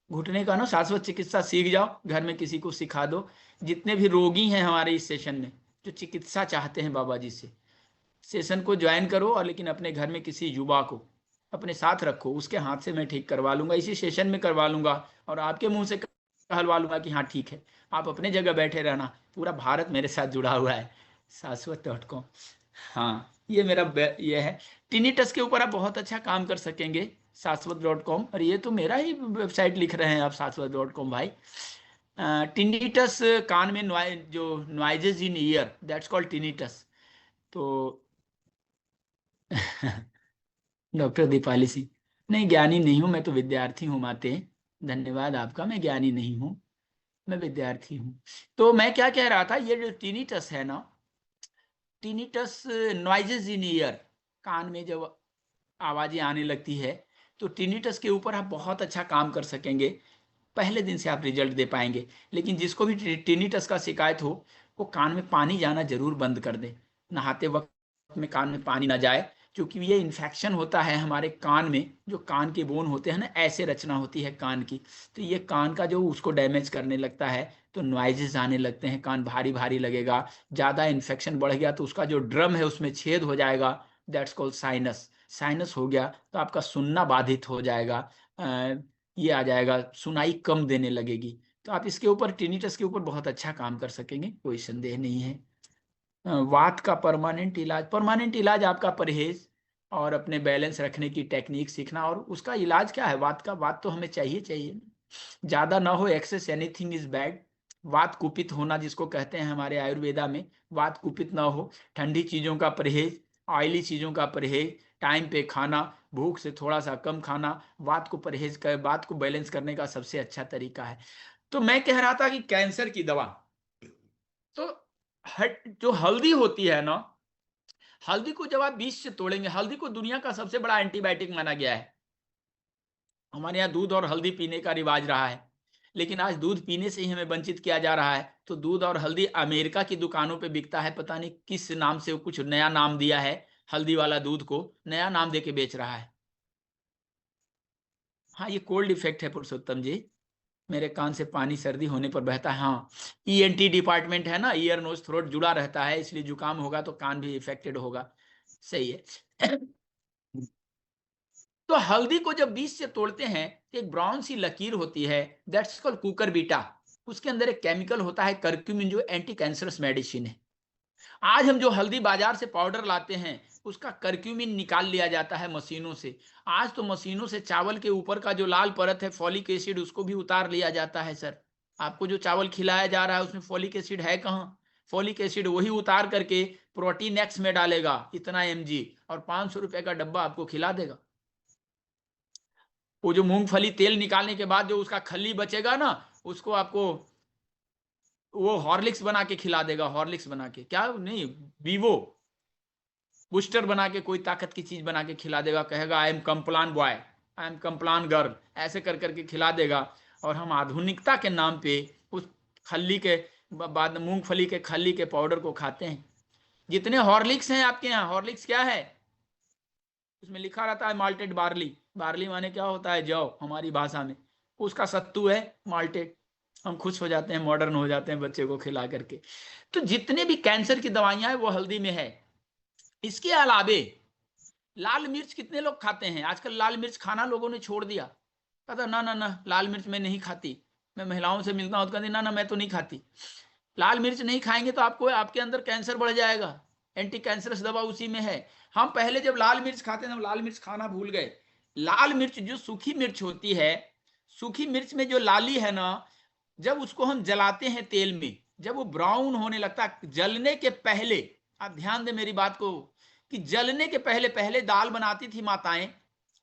घुटने का ना शाश्वत चिकित्सा सीख जाओ, घर में किसी को सिखा दो। जितने भी रोगी हैं हमारे इस सेशन में जो चिकित्सा चाहते हैं बाबा जी से, सेशन को ज्वाइन करो, और लेकिन अपने घर में किसी युवा को अपने साथ रखो, उसके हाथ से मैं ठीक करवा लूंगा, इसी सेशन में करवा लूंगा, और आपके मुंह से कहलवा लूंगा कि हाँ ठीक है। आप अपने जगह बैठे रहना, पूरा भारत मेरे साथ जुड़ा हुआ है शाश्वत.com। हाँ ये मेरा ये है। टिनिटस के ऊपर आप बहुत अच्छा काम कर सकेंगे शाश्वत.com, और ये तो मेरा ही वेबसाइट लिख रहे हैं आप शाश्वत.com भाई। टिनिटस कान में जो noises in year, that's called tinnitus. तो डॉक्टर दीपाली सिंह, नहीं ज्ञानी नहीं हूं, मैं तो विद्यार्थी हूं माते। धन्यवाद आपका, मैं ज्ञानी नहीं हूं, मैं विद्यार्थी हूं। तो मैं क्या कह रहा था, ये जो टिनिटस है ना, टिनिटस नॉइजेज इन ईयर, कान में जब आवाजें आने लगती है, तो टिनिटस के ऊपर आप बहुत अच्छा काम कर सकेंगे। पहले दिन से आप रिजल्ट दे पाएंगे। लेकिन जिसको भी टिनिटस का शिकायत हो, वो कान में पानी जाना जरूर बंद कर दे। नहाते वक्त में कान में पानी ना जाए, क्योंकि ये इन्फेक्शन होता है हमारे कान में। जो कान के बोन होते हैं ना, ऐसे रचना होती है कान की, तो ये कान का जो उसको डैमेज करने लगता है, तो नॉइजेस आने लगते हैं, कान भारी भारी लगेगा। ज़्यादा इन्फेक्शन बढ़ गया तो उसका जो ड्रम है उसमें छेद हो जाएगा, दैट्स कॉल्ड साइनस। साइनस हो गया तो आपका सुनना बाधित हो जाएगा, ये आ जाएगा, सुनाई कम देने लगेगी। तो आप इसके ऊपर, टिनिटस के ऊपर बहुत अच्छा काम कर सकेंगे, कोई संदेह नहीं है। वात का परमानेंट इलाज आपका परहेज और अपने बैलेंस रखने की टेक्निक सीखना। और उसका इलाज क्या है वात का? वात तो हमें चाहिए चाहिए, ज़्यादा ना हो, एक्सेस एनीथिंग इज बैड। वात कुपित होना जिसको कहते हैं हमारे आयुर्वेदा में, वात कुपित ना हो, ठंडी चीजों का परहेज, ऑयली चीजों का परहेज, टाइम पे खाना, भूख से थोड़ा सा कम खाना, वात को परहेज कर, वात को बैलेंस करने का सबसे अच्छा तरीका है। तो मैं कह रहा था कि कैंसर की दवा, तो जो हल्दी होती है ना, हल्दी को जब आप बीज से तोड़ेंगे, हल्दी को दुनिया का सबसे बड़ा एंटीबायोटिक माना गया है। हमारे यहाँ दूध और हल्दी पीने का रिवाज रहा है, लेकिन आज दूध पीने से ही हमें वंचित किया जा रहा है। तो दूध और हल्दी अमेरिका की दुकानों पे बिकता है, पता नहीं किस नाम से, कुछ नया नाम दिया है, हल्दी वाला दूध को नया नाम देके बेच रहा है। हाँ, ये कोल्ड इफेक्ट है पुरुषोत्तम जी, मेरे कान से पानी सर्दी होने पर बहता है। हाँ, ईएनटी डिपार्टमेंट है ना, ईयर नोज थ्रोट जुड़ा रहता है, इसलिए जुकाम होगा तो कान भी इफेक्टेड होगा। सही है। तो हल्दी को जब बीज से तोड़ते हैं तो एक ब्राउन सी लकीर होती है, दैट्स कॉल्ड कुकर बीटा। उसके अंदर एक केमिकल होता है कर्क्यूमिन, जो एंटी कैंसरस मेडिसिन है। आज हम जो हल्दी बाजार से पाउडर लाते हैं, उसका कर्क्यूमिन निकाल लिया जाता है मशीनों से। आज तो मशीनों से चावल के ऊपर का जो लाल परत है फॉलिक एसिड, उसको भी उतार लिया जाता है। सर, आपको जो चावल खिलाया जा रहा है उसमें फॉलिक एसिड है कहाँ? फॉलिक एसिड वही उतार करके प्रोटीन एक्स में डालेगा इतना mg, और 500 रुपए का डब्बा आपको खिला देगा। वो जो मूंगफली तेल निकालने के बाद जो उसका खली बचेगा ना, उसको आपको वो हॉर्लिक्स बना के खिला देगा। हॉर्लिक्स बना के, क्या नहीं, वीवो बूस्टर बना के, कोई ताकत की चीज बना के खिला देगा, कहेगा I am Complan boy, I am Complan girl, ऐसे कर करके खिला देगा। और हम आधुनिकता के नाम पे उस खली के बाद, मूंगफली के खली के पाउडर को खाते हैं। जितने हॉर्लिक्स हैं आपके यहाँ, हॉर्लिक्स क्या है? उसमें लिखा रहता है माल्टेड बार्ली। बार्ली माने क्या होता है? जौ हमारी भाषा में। उसका सत्तू है माल्टेड। हम खुश हो जाते हैं, मॉडर्न हो जाते हैं बच्चे को खिला करके। तो जितने भी कैंसर की दवाइयां हैं वो हल्दी में है। इसके अलावे लाल मिर्च कितने लोग खाते हैं? आजकल लाल मिर्च खाना लोगों ने छोड़ दिया। कहता ना ना ना, लाल मिर्च मैं नहीं खाती। मैं महिलाओं से मिलता हूं तो कहती ना ना मैं तो नहीं खाती। लाल मिर्च नहीं खाएंगे तो आपको, आपके अंदर कैंसर बढ़ जाएगा। एंटी कैंसरस दवा उसी में है। हम पहले जब लाल मिर्च खाते थे, हम लाल मिर्च खाना भूल गए। लाल मिर्च जो सूखी मिर्च होती है, सूखी मिर्च में जो लाली है ना, जब उसको हम जलाते हैं तेल में, जब वो ब्राउन होने लगता है, जलने के पहले, आप ध्यान दें मेरी बात को, कि जलने के पहले पहले दाल बनाती थी माताएं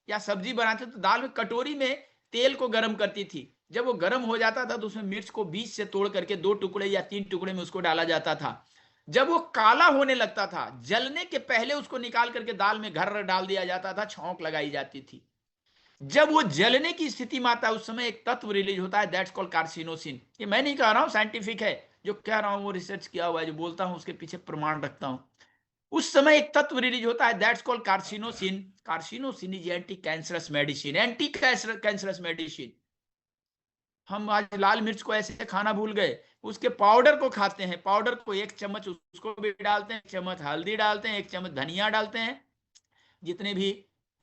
या सब्जी बनाते तो दाल में कटोरी में तेल को गर्म करती थी। जब वो गर्म हो जाता था तो उसमें मिर्च को बीच से तोड़ करके 2 टुकड़े या 3 टुकड़े में उसको डाला जाता था। जब वो काला होने लगता था, जलने के पहले उसको निकाल करके दाल में घर डाल दिया जाता था, छौंक लगाई जाती थी। जब वो जलने की स्थिति में आता है, उस समय एक तत्व रिलीज होता है, दैट्स कॉल्ड कार्सिनोसिन। ये मैं नहीं कह रहा हूं, साइंटिफिक है, जो कह रहा हूं वो रिसर्च किया हुआ है, जो बोलता हूं उसके पीछे प्रमाण रखता हूं। उस समय एक तत्व रिलीज होता है, that's called carcinosin. Carcinosin is anti cancerous medicine, anti cancerous medicine. हम आज लाल मिर्च को ऐसे खाना भूल गए, उसके पाउडर को खाते हैं। पाउडर को 1 चम्मच उसको भी डालते हैं, 1 चम्मच हल्दी डालते हैं, 1 चम्मच धनिया डालते हैं। जितने भी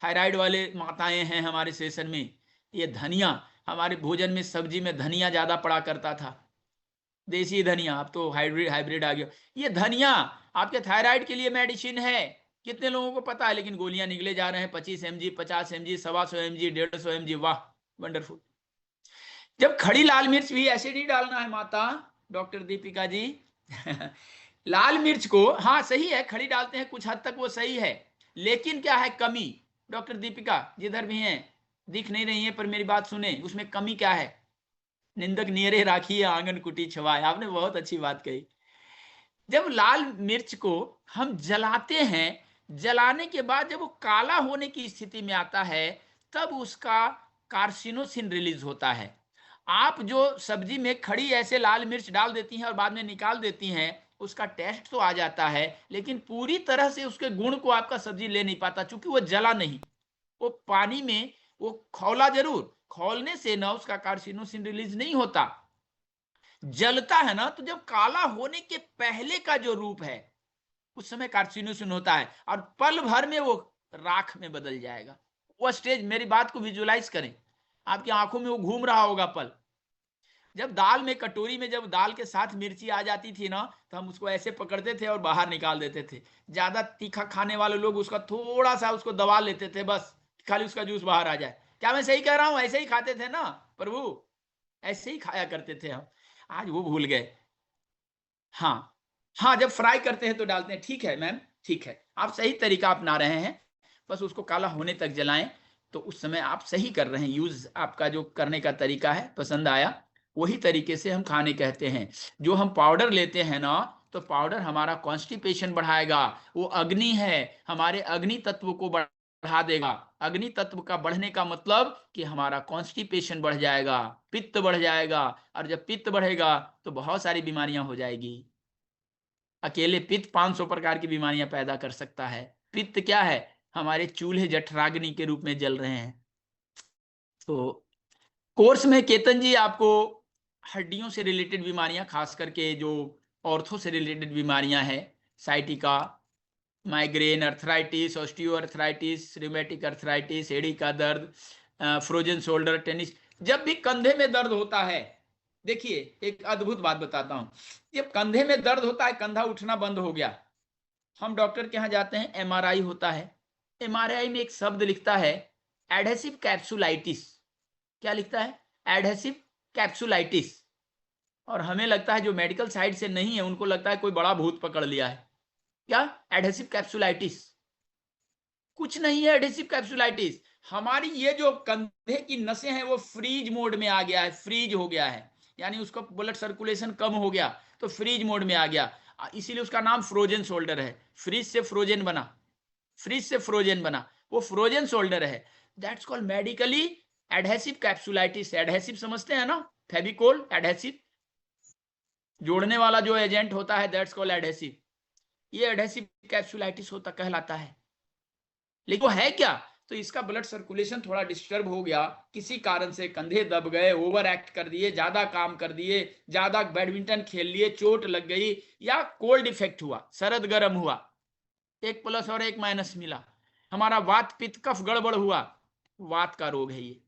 थायराइड वाले माताएं हैं हमारे सेशन में, ये धनिया, हमारे भोजन में सब्जी में धनिया ज्यादा पड़ा करता था, देसी धनिया। अब तो हाइब्रिड आ गया। ये धनिया आपके थायराइड के लिए मेडिसिन है, कितने लोगों को पता है? लेकिन गोलियां निकले जा रहे हैं 25 mg, 50 mg, 125 mg, 150 mg। वाह, वंडरफुल। जब खड़ी लाल मिर्च भी ऐसे नहीं डालना है माता डॉक्टर दीपिका जी। लाल मिर्च को, हाँ सही है, खड़ी डालते हैं कुछ हद तक, वो सही है, लेकिन क्या है कमी? डॉक्टर दीपिका जिधर भी हैं, दिख नहीं रही हैं पर मेरी बात सुने, उसमें कमी क्या है? निंदक नियरे राखी आंगन कुटी छवाए। आपने बहुत अच्छी बात कही। जब लाल मिर्च को हम जलाते हैं, जलाने के बाद जब वो काला होने की स्थिति में आता है, तब उसका कार्सिनोसिन रिलीज होता है। आप जो सब्जी में खड़ी ऐसे लाल मिर्च डाल देती हैं और बाद में निकाल देती हैं, उसका टेस्ट तो आ जाता है, लेकिन पूरी तरह से उसके गुण को आपका सब्जी ले नहीं पाता, क्योंकि वो जला नहीं। वो पानी में वो खौला जरूर, खौलने से ना उसका कार्सिनोसिन रिलीज नहीं होता। जलता है ना, तो जब काला होने के पहले का जो रूप है, उस समय कार्सिनोसिन होता है, और पल भर में वो राख में बदल जाएगा। वो स्टेज, मेरी बात को विजुलाइज करें, आपकी आंखों में वो घूम रहा होगा पल। जब दाल में, कटोरी में जब दाल के साथ मिर्ची आ जाती थी ना, तो हम उसको ऐसे पकड़ते थे और बाहर निकाल देते थे। ज्यादा तीखा खाने वाले लोग उसका थोड़ा सा उसको दबा लेते थे, बस खाली उसका जूस बाहर आ जाए। क्या मैं सही कह रहा हूं? ऐसे ही खाते थे ना प्रभु, ऐसे ही खाया करते थे हम। आज वो भूल गए। हाँ हाँ, जब फ्राई करते हैं तो डालते हैं, ठीक है मैम, ठीक है, आप सही तरीका अपना रहे हैं, बस उसको काला होने तक जलाएं, तो उस समय आप सही कर रहे हैं। यूज आपका जो करने का तरीका है पसंद आया, वही तरीके से हम खाने कहते हैं। जो हम पाउडर लेते हैं ना, तो पाउडर हमारा कॉन्स्टिपेशन बढ़ाएगा, वो अग्नि है, हमारे अग्नि तत्व को बढ़ा देगा। अग्नि तत्व का बढ़ने का मतलब कि हमारा कॉन्स्टिपेशन बढ़ जाएगा, पित्त बढ़ जाएगा, और जब पित्त बढ़ेगा तो बहुत सारी बीमारियां हो जाएगी। अकेले पित्त 500 प्रकार की बीमारियां पैदा कर सकता है। पित्त क्या है? हमारे चूल्हे जठराग्नि के रूप में जल रहे हैं। तो कोर्स में केतन जी आपको हड्डियों से रिलेटेड बीमारियां, खास करके जो ऑर्थो से रिलेटेड बीमारियां हैं, sciatica, migraine, arthritis, osteoarthritis, rheumatic arthritis, एड़ी का दर्द, फ्रोजन शोल्डर, टेनिस, जब भी कंधे में दर्द होता है, देखिए एक अद्भुत बात बताता हूं, जब कंधे में दर्द होता है, कंधा उठना बंद हो गया, हम डॉक्टर के यहाँ जाते हैं, एमआरआई होता है, एमआरआई में एक शब्द लिखता है एडहेसिव कैप्सुलाइटिस। क्या लिखता है? Adhesive capsulitis. और हमें लगता है जो मेडिकल साइड से नहीं है, उनको लगता है कोई बड़ा भूत पकड़ लिया है। क्या? Adhesive capsulitis. कुछ नहीं है एडहेसिव कैप्सुलाइटिस, हमारी ये जो कंधे की नसें हैं वो फ्रीज मोड में आ गया है, फ्रीज हो गया है, यानी उसका ब्लड सर्कुलेशन कम हो गया, तो फ्रीज मोड में आ गया, इसीलिए उसका नाम फ्रोजन शोल्डर है। फ्रीज से फ्रोजन बना, फ्रीज से फ्रोजन बना, वो फ्रोजन शोल्डर है। That's called medically adhesive capsulitis. Adhesive समझते हैं ना, फेविकोल एडहेसिव, जोड़ने वाला जो एजेंट होता है, दैट्स कॉल्ड एडहेसिव। ये एडहेसिव कैप्सुलाइटिस होता कहलाता है। लेकिन वो है क्या? तो इसका ब्लड सर्कुलेशन थोड़ा डिस्टर्ब हो गया, किसी कारण से कंधे दब गए, ओवर एक्ट कर दिए, ज्यादा काम कर दिए, ज्यादा बैडमिंटन खेल लिए, चोट लग गई, या कोल्ड इफेक्ट हुआ, सरद गर्म हुआ, एक प्लस और एक माइनस मिला, हमारा वात पित्त कफ गड़बड़ हुआ, वात का रोग है ये।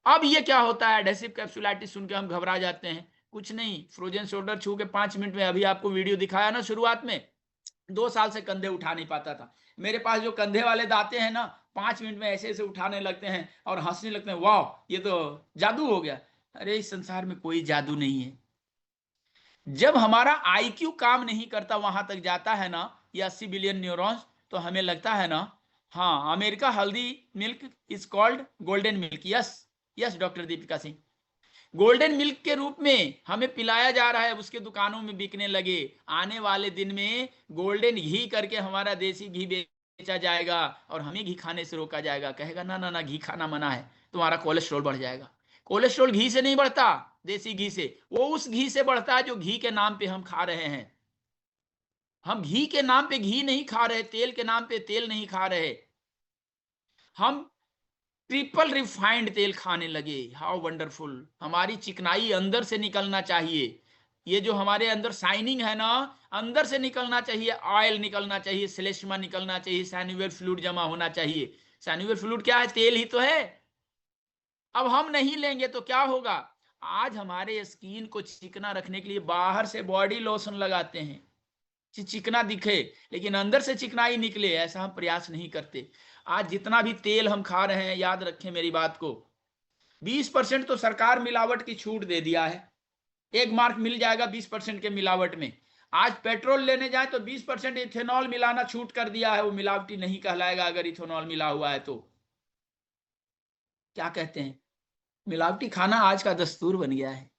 अब ये क्या होता है? एडहेसिव कैप्सुलाइटिस सुन के हम घबरा जाते हैं। कुछ नहीं, फ्रोजन शोल्डर छू के 5 मिनट में, अभी आपको वीडियो दिखाया ना शुरुआत में, 2 साल से कंधे उठा नहीं पाता था। मेरे पास जो कंधे वाले दाते हैं ना, 5 मिनट में ऐसे ऐसे उठाने लगते हैं और हंसने लगते हैं, वाह ये तो जादू हो गया। अरे इस संसार में कोई जादू नहीं है। जब हमारा आईक्यू काम नहीं करता, वहां तक जाता है ना, ये 80 बिलियन न्यूरॉन्स, तो हमें लगता है ना, हाँ अमेरिका हल्दी milk is called golden milk. Yes yes doctor Deepika Singh, golden milk के रूप में हमें पिलाया जा रहा है, उसके दुकानों में बिकने लगे। आने वाले दिन में गोल्डन घी करके हमारा देसी घी बेचा जाएगा और हमें घी खाने से रोका जाएगा। कहेगा ना ना ना, घी खाना मना है, तुम्हारा कोलेस्ट्रॉल बढ़ जाएगा। कोलेस्ट्रॉल घी से नहीं बढ़ता, देसी घी से, वो उस घी से बढ़ता है जो घी के नाम पे हम खा रहे हैं। हम घी के नाम पे घी नहीं खा रहे, तेल के नाम पे तेल नहीं खा रहे, हम ट्रिपल रिफाइंड तेल खाने लगे। How wonderful! हमारी चिकनाई अंदर से निकलना चाहिए, ये जो हमारे अंदर शाइनिंग है ना, अंदर से निकलना चाहिए, ऑयल निकलना चाहिए, श्लेष्मा निकलना चाहिए, सैन्युअल फ्लूइड जमा होना चाहिए। सैन्युअल फ्लूइड क्या है? तेल ही तो है। अब हम नहीं लेंगे तो क्या होगा? आज हमारे स्किन को चिकना रखने के लिए बाहर से बॉडी लोशन लगाते हैं, चिकना दिखे, लेकिन अंदर से चिकनाई निकले, ऐसा हम प्रयास नहीं करते। आज जितना भी तेल हम खा रहे हैं, याद रखें मेरी बात को, 20% तो सरकार मिलावट की छूट दे दिया है, एक मार्क मिल जाएगा 20% के मिलावट में। आज पेट्रोल लेने जाए तो 20% इथेनॉल मिलाना छूट कर दिया है, वो मिलावटी नहीं कहलाएगा अगर इथेनॉल मिला हुआ है तो। क्या कहते हैं? मिलावटी खाना आज का दस्तूर बन गया है।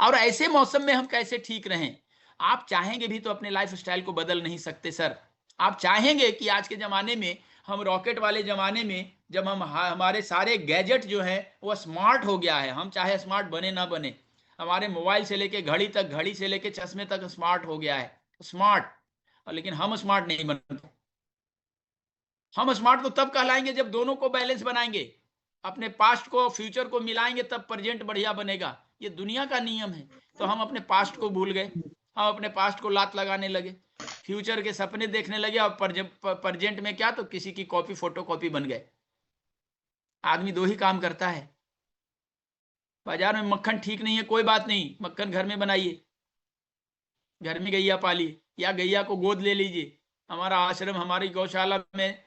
और ऐसे मौसम में हम कैसे ठीक रहें? आप चाहेंगे भी तो अपने लाइफ स्टाइल को बदल नहीं सकते सर। आप चाहेंगे कि आज के जमाने में, हम रॉकेट वाले जमाने में, जब हम हमारे सारे गैजेट जो है वो स्मार्ट हो गया है, हम चाहे स्मार्ट बने ना बने, हमारे मोबाइल से लेके घड़ी तक, घड़ी से लेके चश्मे तक स्मार्ट हो गया है, स्मार्ट। और लेकिन हम स्मार्ट नहीं बनते। हम स्मार्ट तो तब कहलाएंगे जब दोनों को बैलेंस बनाएंगे, अपने पास्ट को फ्यूचर को मिलाएंगे, तब प्रेजेंट बढ़िया बनेगा। ये दुनिया का नियम है। तो हम अपने पास्ट को भूल गए, हम अपने पास्ट को लात लगाने लगे, फ्यूचर के सपने देखने लगे, और प्रेजेंट में क्या, तो किसी की कॉपी, फोटो कॉपी बन गए। आदमी दो ही काम करता है। बाजार में मक्खन ठीक नहीं है, कोई बात नहीं, मक्खन घर में बनाइए, घर में गैया पालिए, या गैया को गोद ले लीजिए। हमारा आश्रम, हमारी गौशाला में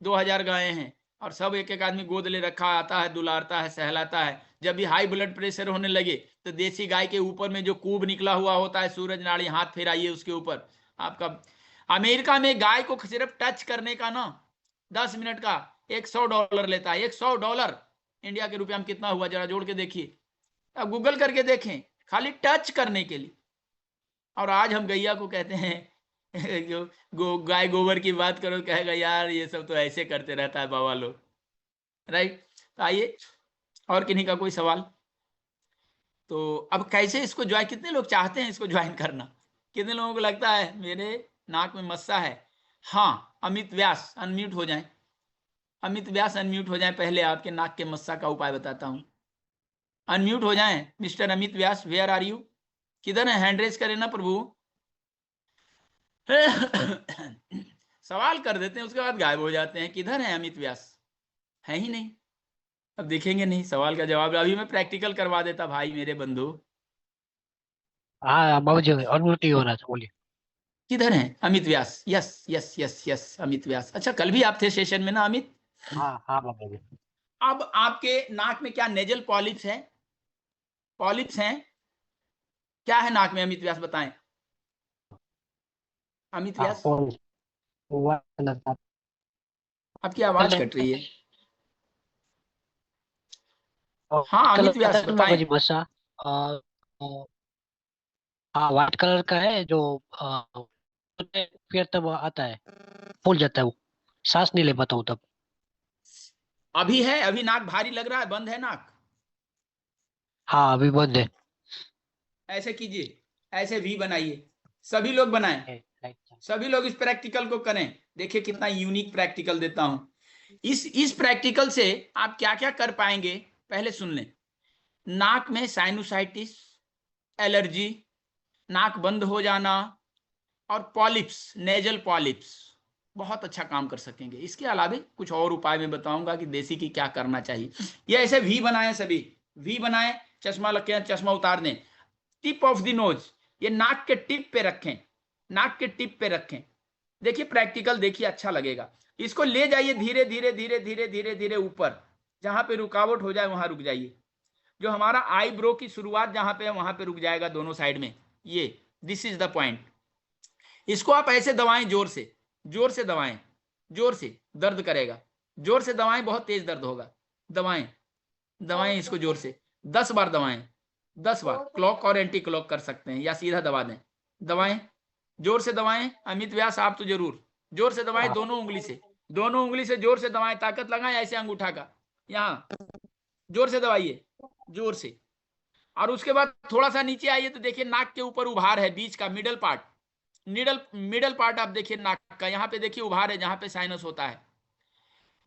2000 गायें हैं, और सब एक एक आदमी गोद ले रखा, आता है, दुलारता है, सहलाता है। जब भी हाई ब्लड प्रेशर होने लगे तो देसी गाय के ऊपर में जो कूब निकला हुआ होता है सूरज नाड़ी, हाथ फेराइए उसके ऊपर आपका। अमेरिका में गाय को सिर्फ टच करने का ना 10 मिनट का $100 लेता है। $100 इंडिया के रुपया में कितना हुआ जरा जोड़ के देखिए, अब गूगल करके देखें, खाली टच करने के लिए। और आज हम गैया को कहते हैं जो गाय गोबर की बात करो, कहेगा यार ये सब तो ऐसे करते रहता है बाबा लोग, राइट। तो आइए और किन्हीं का कोई सवाल। तो अब कैसे इसको ज्वाइन, कितने लोग चाहते हैं इसको ज्वाइन करना, कितने लोगों को लगता है मेरे नाक में मस्सा है। हाँ, अमित व्यास अनम्यूट हो जाएं, अमित व्यास अनम्यूट हो जाएं। पहले आपके नाक के मस्सा का उपाय बताता हूं, अनम्यूट हो जाएं। Mister Amit Vyas, where are you, किधर है? हैंड रेज करें ना प्रभु। सवाल कर देते हैं उसके बाद गायब हो जाते हैं। किधर है अमित व्यास? है ही नहीं, अब देखेंगे नहीं सवाल का जवाब। अभी मैं प्रैक्टिकल करवा देता भाई मेरे बंधु। हाँ बाबू जी, और उल्टी हो रहा था, बोलिए। किधर है Amit Vyas? Yes yes yes yes, Amit Vyas. अच्छा, कल भी आप थे सेशन में ना अमित? हाँ हाँ बाबू जी। अब आपके नाक में क्या नेजल पॉलिप्स है? पॉलिप्स हैं? क्या है नाक में अमित व्यास, बताएं अमित हाँ, व्यास। आपकी आवाज कट रही है। हाँ अमित व्यास बाबू बताएं। जी, मसा हाँ, व्हाइट कलर का है जो फिर तब आता है, फूल जाता है वो, सांस नहीं ले पाता हूँ तब। अभी है? अभी नाक भारी लग रहा है? बंद है नाक? हाँ अभी बंद है। ऐसे कीजिए, ऐसे वी बनाइए, सभी लोग बनाएं, सभी लोग इस प्रैक्टिकल को करें। देखिए कितना यूनिक प्रैक्टिकल देता हूं। इस प्रैक्टिकल से आप क्या क्या कर पाएंगे, पहले सुन लें। नाक में साइनोसाइटिस, एलर्जी, नाक बंद हो जाना और पॉलिप्स, नेजल पॉलिप्स, बहुत अच्छा काम कर सकेंगे। इसके अलावा कुछ और उपाय मैं बताऊंगा कि देसी की क्या करना चाहिए। ये ऐसे वी बनाए, सभी वी बनाए, चश्मा लग के चश्मा उतार दें। टिप ऑफ द नोज, ये नाक के टिप पे रखें, नाक के टिप पे रखें। देखिए प्रैक्टिकल देखिए, अच्छा लगेगा। इसको ले जाइए धीरे धीरे धीरे धीरे धीरे धीरे ऊपर, जहां पे रुकावट हो जाए वहां रुक जाइए। जो हमारा आईब्रो की शुरुआत जहां पे है वहां पे रुक जाएगा दोनों साइड में। ये दिस इज द पॉइंट। इसको आप ऐसे दबाएं, जोर से, जोर से दबाएं, जोर से, दर्द करेगा। जोर से दबाएं, बहुत तेज दर्द होगा। दबाएं, दबाएं इसको जोर से, 10 बार दबाएं, 10 बार। क्लॉक और एंटी क्लॉक कर सकते हैं या सीधा दबा दें। दबाएं, जोर से दबाएं। अमित व्यास आप तो जरूर जोर से दबाएं, दोनों उंगली से, दोनों उंगली से जोर से दबाएं, ताकत लगाएं ऐसे अंगूठा का, यहां जोर से दबाइए, जोर से। और उसके बाद थोड़ा सा नीचे आइए तो देखिए नाक के ऊपर उभार है, बीच का मिडल पार्ट, मिडल पार्ट आप देखिए नाक का, यहां पे देखिए उभार है जहां पे साइनस होता है।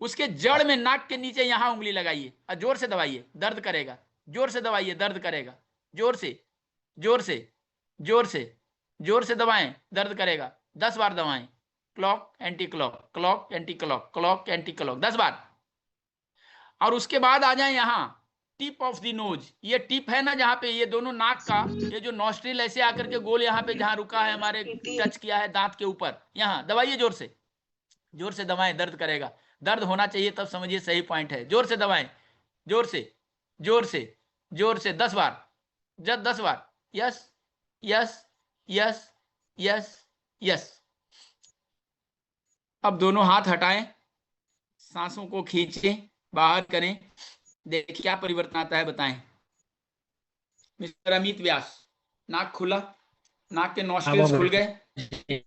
उसके जड़ में नाक के नीचे यहां उंगली लगाइए और जोर से दबाइए, दर्द करेगा। जोर से दबाइए, दर्द करेगा। जोर से, जोर से, जोर से, जोर से दबाएं, दर्द करेगा। 10 बार दबाएं। Clock anti clock, clock anti clock, clock anti clock, 10 बार। और उसके बाद आ जाए यहां टिप ऑफ द नोज, ये टिप है ना जहां पे ये दोनों नाक का, ये जो नॉस्ट्रिल ऐसे आकर के गोल यहां पे जहां रुका है हमारे, टच किया है दांत के ऊपर, यहां दबाइए जोर से, जोर से दबाएं, दर्द करेगा। दर्द होना चाहिए तब समझिए सही पॉइंट है। जोर से दबाएं, जोर से, जोर से, जोर से, 10 बार, जब 10 बार। Yes yes yes yes yes. अब दोनों हाथ हटाएं, सांसों को खींचें, बाहर करें। देखिए क्या परिवर्तन आता है, बताएं मिस्टर अमित व्यास। नाक खुला, नाक के हाँ नॉस्ट्रिल्स बाबू खुल जी। गए।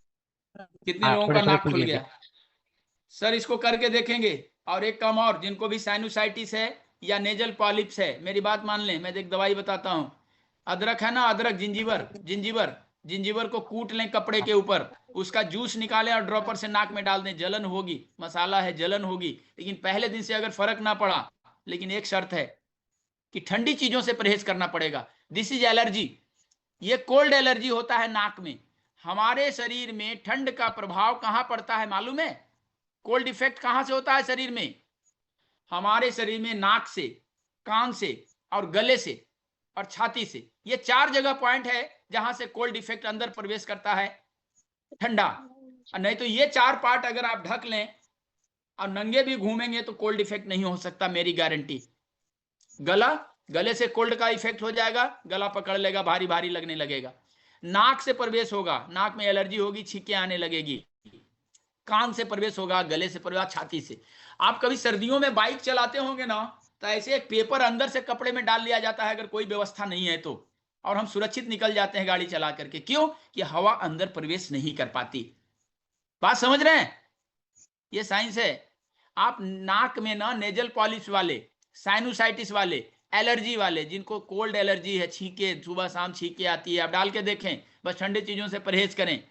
कितने हाँ, लोगों थोड़े का थोड़े नाक खुल खुल गए गया? अभी। सर इसको करके देखेंगे। और एक काम और, जिनको भी साइनोसाइटिस है या नेजल पॉलिप्स है, मेरी बात मान लें, मैं एक दवाई बताता हूं। अदरक है ना, अदरक, जिंजीबर, जिंजीबर, जिंजीबर को कूट लें कपड़े के ऊपर, उसका जूस निकालें और ड्रॉपर से नाक में डाल दें। जलन होगी, मसाला है, जलन होगी, लेकिन पहले दिन से अगर फर्क ना पड़ा, लेकिन एक शर्त है कि ठंडी चीजों से परहेज करना पड़ेगा। दिस इज एलर्जी, ये कोल्ड एलर्जी होता है नाक में। हमारे शरीर में ठंड का प्रभाव कहां पड़ता है मालूम है? कोल्ड इफेक्ट कहां से होता है शरीर में? हमारे शरीर में नाक से, कान से और गले से और छाती से, ये 4 जगह पॉइंट है जहां से कोल्ड इफेक्ट अंदर प्रवेश करता है, ठंडा। और नहीं तो ये 4 पार्ट अगर आप ढक लें और नंगे भी घूमेंगे तो कोल्ड इफेक्ट नहीं हो सकता, मेरी गारंटी। गला, गले से कोल्ड का इफेक्ट हो जाएगा, गला पकड़ लेगा, भारी भारी लगने लगेगा। नाक से प्रवेश होगा, नाक में एलर्जी होगी, छींकें आने लगेगी। कान से प्रवेश होगा, गले से प्रवेश, छाती से। आप कभी सर्दियों में बाइक चलाते होंगे ना, तो ऐसे एक पेपर अंदर से कपड़े में डाल लिया जाता है अगर कोई व्यवस्था नहीं है तो, और हम सुरक्षित निकल जाते हैं गाड़ी चला करके। क्यों? कि हवा अंदर प्रवेश नहीं कर पाती। बात समझ रहे हैं? ये साइंस है। आप नाक में ना नेजल पॉलिश वाले, साइनोसाइटिस वाले, एलर्जी वाले, जिनको कोल्ड एलर्जी है, छींके सुबह शाम छींके आती है, आप डाल के देखें। बस ठंडे चीजों से परहेज करें।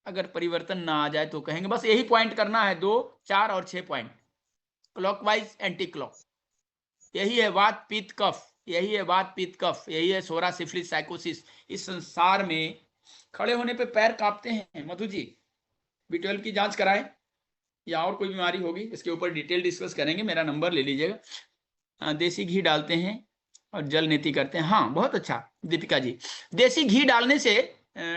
अगर परिवर्तन ना आ जाए तो कहेंगे। बस यही पॉइंट करना है, 2, 4 और 6 पॉइंट, क्लॉकवाइज एंटी क्लॉक। यही है वात पित्त कफ, यही है वात पित्त कफ, यही है सोरा सिफिलिस साइकोसिस। इस संसार में खड़े होने पे पैर कांपते हैं। मधु जी, B12 की जांच कराएं, या और कोई बीमारी होगी इसके ऊपर डिटेल डिस्कस करेंगे। मेरा नंबर ले लीजिएगा। देसी घी डालते हैं और जल नीति करते हैं। हाँ, बहुत अच्छा दीपिका जी। देसी घी डालने से,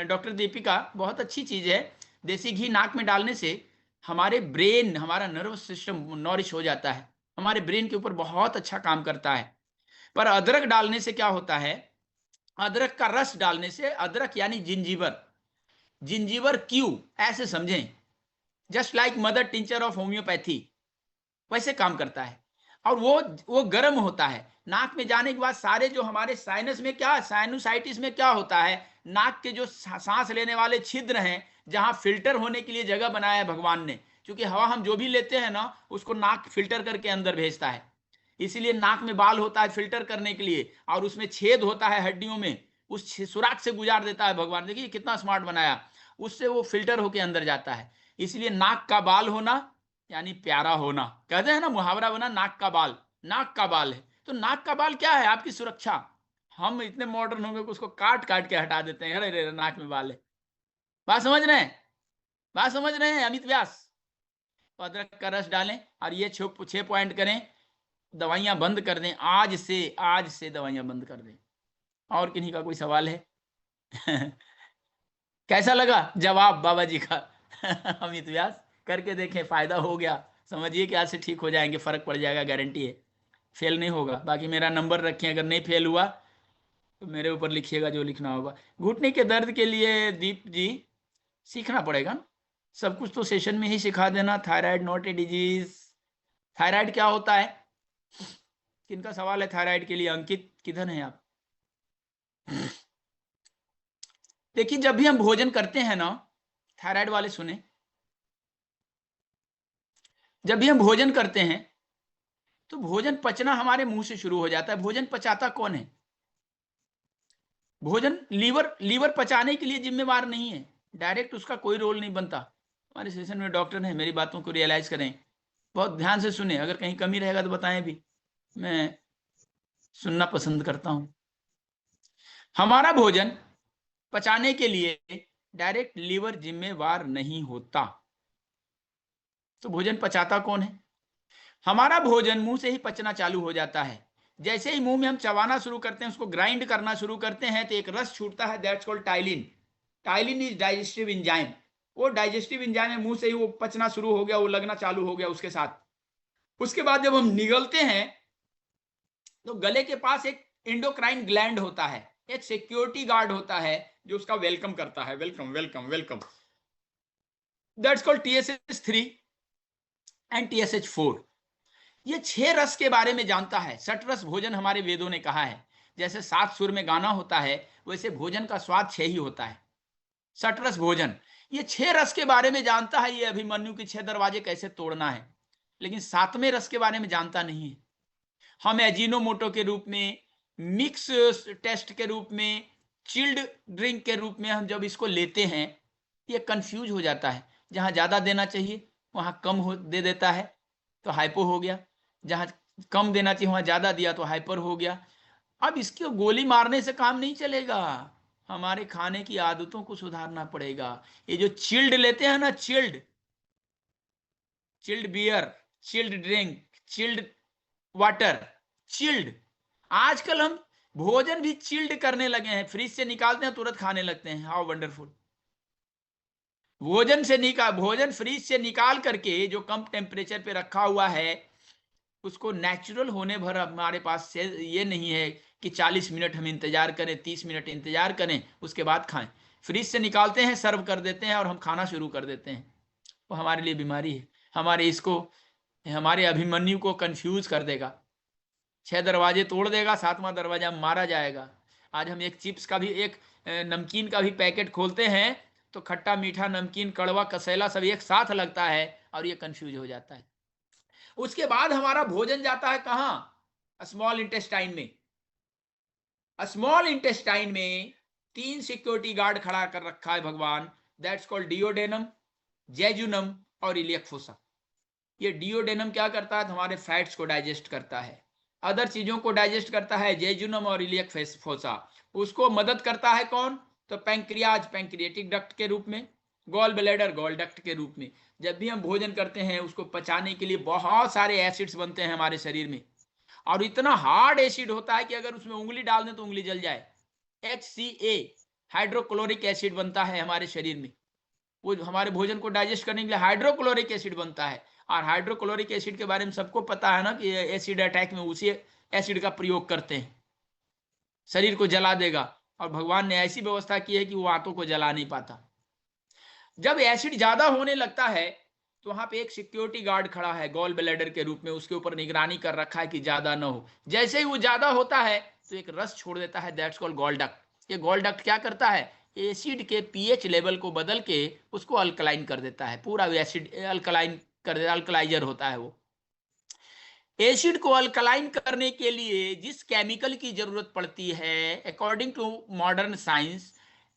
डॉक्टर दीपिका, बहुत अच्छी चीज है। देसी घी नाक में डालने से हमारे ब्रेन, हमारा नर्वस सिस्टम नॉरिश हो जाता है, हमारे ब्रेन के ऊपर बहुत अच्छा काम करता है। पर अदरक डालने से क्या होता है? अदरक का रस डालने से, अदरक यानी जिंजीवर, जिंजीवर क्यू ऐसे समझें, just like mother tincture of homeopathy, वैसे काम करता है। और वो गर्म होता है। नाक में जाने के बाद सारे जो हमारे साइनस में क्या, साइनोसाइटिस में क्या होता है, नाक के जो सांस लेने वाले छिद्र हैं, जहां फिल्टर होने के लिए जगह बनाया है भगवान ने, क्योंकि हवा हम जो भी लेते हैं ना, उसको नाक फिल्टर करके अंदर भेजता है। इसीलिए नाक में बाल होता है फिल्टर करने के लिए, और उसमें छेद होता है हड्डियों में, उस सुराख से गुजार देता है भगवान। देखिए कितना स्मार्ट बनाया, उससे वो फिल्टर होके अंदर जाता है। इसलिए नाक का बाल होना यानी प्यारा होना। कहते हैं ना मुहावरा बना, नाक का बाल, नाक का बाल है। तो नाक का बाल क्या है? आपकी सुरक्षा। हम इतने मॉडर्न होंगे कि उसको काट काट के हटा देते हैं, अरे नाक में बाल है। बात समझ रहे हैं? बात समझ रहे हैं अमित व्यास? अदरक का रस डालें और ये 6 पॉइंट करें, दवाइयां बंद कर दें। आज से दवाइयां बंद कर दें। और किन्हीं का कोई सवाल है? कैसा लगा जवाब बाबा जी का? अमित व्यास, करके देखें, फायदा हो गया, समझिए कि आज से ठीक हो जाएंगे, फर्क पड़ जाएगा, गारंटी है, फेल नहीं होगा। बाकी मेरा नंबर रखें, अगर नहीं फेल हुआ तो मेरे ऊपर लिखिएगा जो लिखना होगा। घुटने के दर्द के लिए दीप जी सीखना पड़ेगा ना, सब कुछ तो सेशन में ही सिखा देना। Thyroid not a disease. Thyroid क्या होता है? किनका सवाल है थायराइड के लिए? अंकित, किधर हैं आप? देखिए, जब भी हम भोजन करते हैं ना, थायराइड वाले सुने, जब भी हम भोजन करते हैं तो भोजन पचना हमारे मुंह से शुरू हो जाता है। भोजन पचाता कौन है? भोजन लीवर पचाने के लिए जिम्मेवार नहीं है, डायरेक्ट उसका कोई रोल नहीं बनता। हमारे सेशन में डॉक्टर हैं, मेरी बातों को रियलाइज करें, बहुत ध्यान से सुने। अगर कहीं कमी रहेगा तो बताएं भी, मैं सुनना पसंद करता हूं। हमारा भोजन पचाने के लिए डायरेक्ट लीवर जिम्मेवार नहीं होता। तो भोजन पचाता कौन है? हमारा भोजन मुंह से ही पचना चालू हो जाता है। जैसे ही मुंह में हम चबाना शुरू करते हैं, उसको ग्राइंड करना शुरू करते हैं, तो एक रस छूटता है, that's called ptyalin. Ptyalin is digestive enzyme. वो डाइजेस्टिव एंजाइम है, मुंह से ही वो पचना शुरू हो गया, वो लगना चालू हो गया उसके साथ। उसके बाद जब हम निगलते हैं तो गले के पास एक एंडोक्राइन ग्लैंड होता है, एक सिक्योरिटी गार्ड होता है जो उसका वेलकम करता है, welcome welcome welcome. That's called TSH3 and TSH4। ये 6 रस के बारे में जानता है। 60 रस भोजन हमारे वेदों ने कहा है। जैसे 7 सुर में गाना होता है, वैसे भोजन का स्वाद 6 ही होता है। 60 रस भोजन, ये 6 रस के बारे में जानता है। ये अभिमन्यु के 6 दरवाजे कैसे तोड़ना है, लेकिन 7वें रस के बारे में जानता नहीं है। हम एजिनोमोटो के रूप में, मिक्स टेस्ट के रूप में, चिल्ड ड्रिंक के रूप में हम जब इसको लेते हैं, ये कंफ्यूज हो जाता है। जहां ज्यादा देना चाहिए वहां कम दे देता है, तो हाइपो हो गया। जहां कम देना चाहिए वहां ज्यादा दिया तो हाइपर हो गया। अब इसकी गोली मारने से काम नहीं चलेगा, हमारे खाने की आदतों को सुधारना पड़ेगा। ये जो चिल्ड लेते हैं ना, chilled beer, chilled drink, chilled water, chilled, आजकल हम भोजन भी चिल्ड करने लगे हैं। फ्रिज से निकालते हैं, तुरंत खाने लगते हैं। How wonderful. भोजन फ्रिज से निकाल करके जो कम टेम्परेचर पे रखा हुआ है, उसको नेचुरल होने भर हमारे पास से ये नहीं है कि 40 मिनट हम इंतजार करें, 30 मिनट इंतजार करें, उसके बाद खाएं। फ्रिज से निकालते हैं, सर्व कर देते हैं और हम खाना शुरू कर देते हैं। वो हमारे लिए बीमारी है। हमारे अभिमन्यु को कंफ्यूज कर देगा, 6 दरवाजे तोड़ देगा, 7वां दरवाजा मारा जाएगा। आज हम एक चिप्स का भी, एक नमकीन का भी पैकेट खोलते हैं तो खट्टा मीठा नमकीन कड़वा कसैला सब एक साथ लगता है और ये कंफ्यूज हो जाता है। उसके बाद हमारा भोजन जाता है कहां? स्मॉल इंटेस्टाइन में। स्मॉल इंटेस्टाइन में 3 सिक्योरिटी गार्ड खड़ा कर रखा है भगवान। दैट्स कॉल्ड डिओडेनम, जेजुनम और इलियक फोसा। ये डिओडेनम क्या करता है? हमारे फैट्स को डाइजेस्ट करता है, अदर चीजों को डाइजेस्ट करता है। जेजुनम और इलियक फोसा उसको मदद करता है कौन? तो पैंक्रियाज, पैंक्रिएटिक डक्ट के रूप में, गॉल ब्लैडर, गॉल डक्ट के रूप में। जब भी हम भोजन करते हैं उसको पचाने के लिए बहुत सारे एसिड्स बनते हैं हमारे शरीर में, और इतना हार्ड एसिड होता है कि अगर उसमें उंगली डाल दें तो उंगली जल जाए। HCA हाइड्रोक्लोरिक एसिड बनता है हमारे शरीर में। वो हमारे भोजन को डाइजेस्ट करने के लिए हाइड्रोक्लोरिक एसिड बनता है। और हाइड्रोक्लोरिक एसिड के बारे में सबको पता है ना कि एसिड अटैक में उसी एसिड का प्रयोग करते हैं, शरीर को जला देगा। और भगवान ने ऐसी व्यवस्था की है कि वो आंतों को जला नहीं पाता। जब एसिड ज्यादा होने लगता है तो वहां पे एक सिक्योरिटी गार्ड खड़ा है गॉल ब्लैडर के रूप में, उसके ऊपर निगरानी कर रखा है कि ज्यादा ना हो। जैसे ही वो ज्यादा होता है तो एक रस छोड़ देता है, दैट्स कॉल्ड गॉल डक्ट। ये गॉल डक्ट क्या करता है? एसिड के पीएच लेवल को बदल के उसको अल्कलाइन कर देता है, पूरा एसिड अल्कलाइन कर देता, अल्कलाइजर होता है वो। एसिड को अल्कलाइन करने के लिए जिस केमिकल की जरूरत पड़ती है, according to modern science,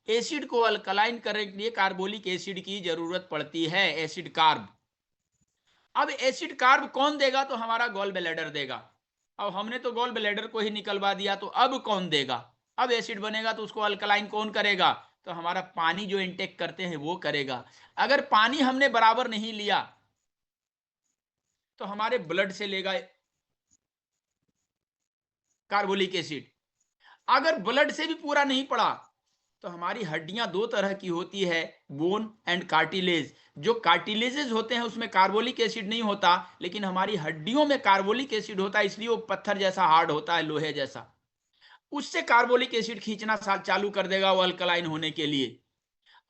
acid को अल्कलाइन करने के लिए कार्बोलिक एसिड की जरूरत पड़ती है, एसिड कार्ब। अब एसिड कार्ब कौन देगा? तो हमारा गॉल ब्लैडर देगा। अब हमने तो गॉल ब्लैडर को ही निकलवा दिया, तो अब कौन देगा? अब एसिड बनेगा तो उसको अल्कलाइन कौन करेगा? तो हमारा पानी जो इंटेक करते हैं वो करेगा। अगर पानी हमने बराबर नहीं लिया तो हमारे ब्लड से लेगा कार्बोलिक एसिड। अगर ब्लड से भी पूरा नहीं पड़ा तो हमारी हड्डियां 2 तरह की होती है, बोन एंड कार्टिलेज। जो कार्टिलेजेस होते हैं उसमें कार्बोलिक एसिड नहीं होता, लेकिन हमारी हड्डियों में कार्बोलिक एसिड होता है, इसलिए वो पत्थर जैसा हार्ड होता है, लोहे जैसा। उससे कार्बोलिक एसिड खींचना चालू कर देगा वो अल्कलाइन होने के लिए।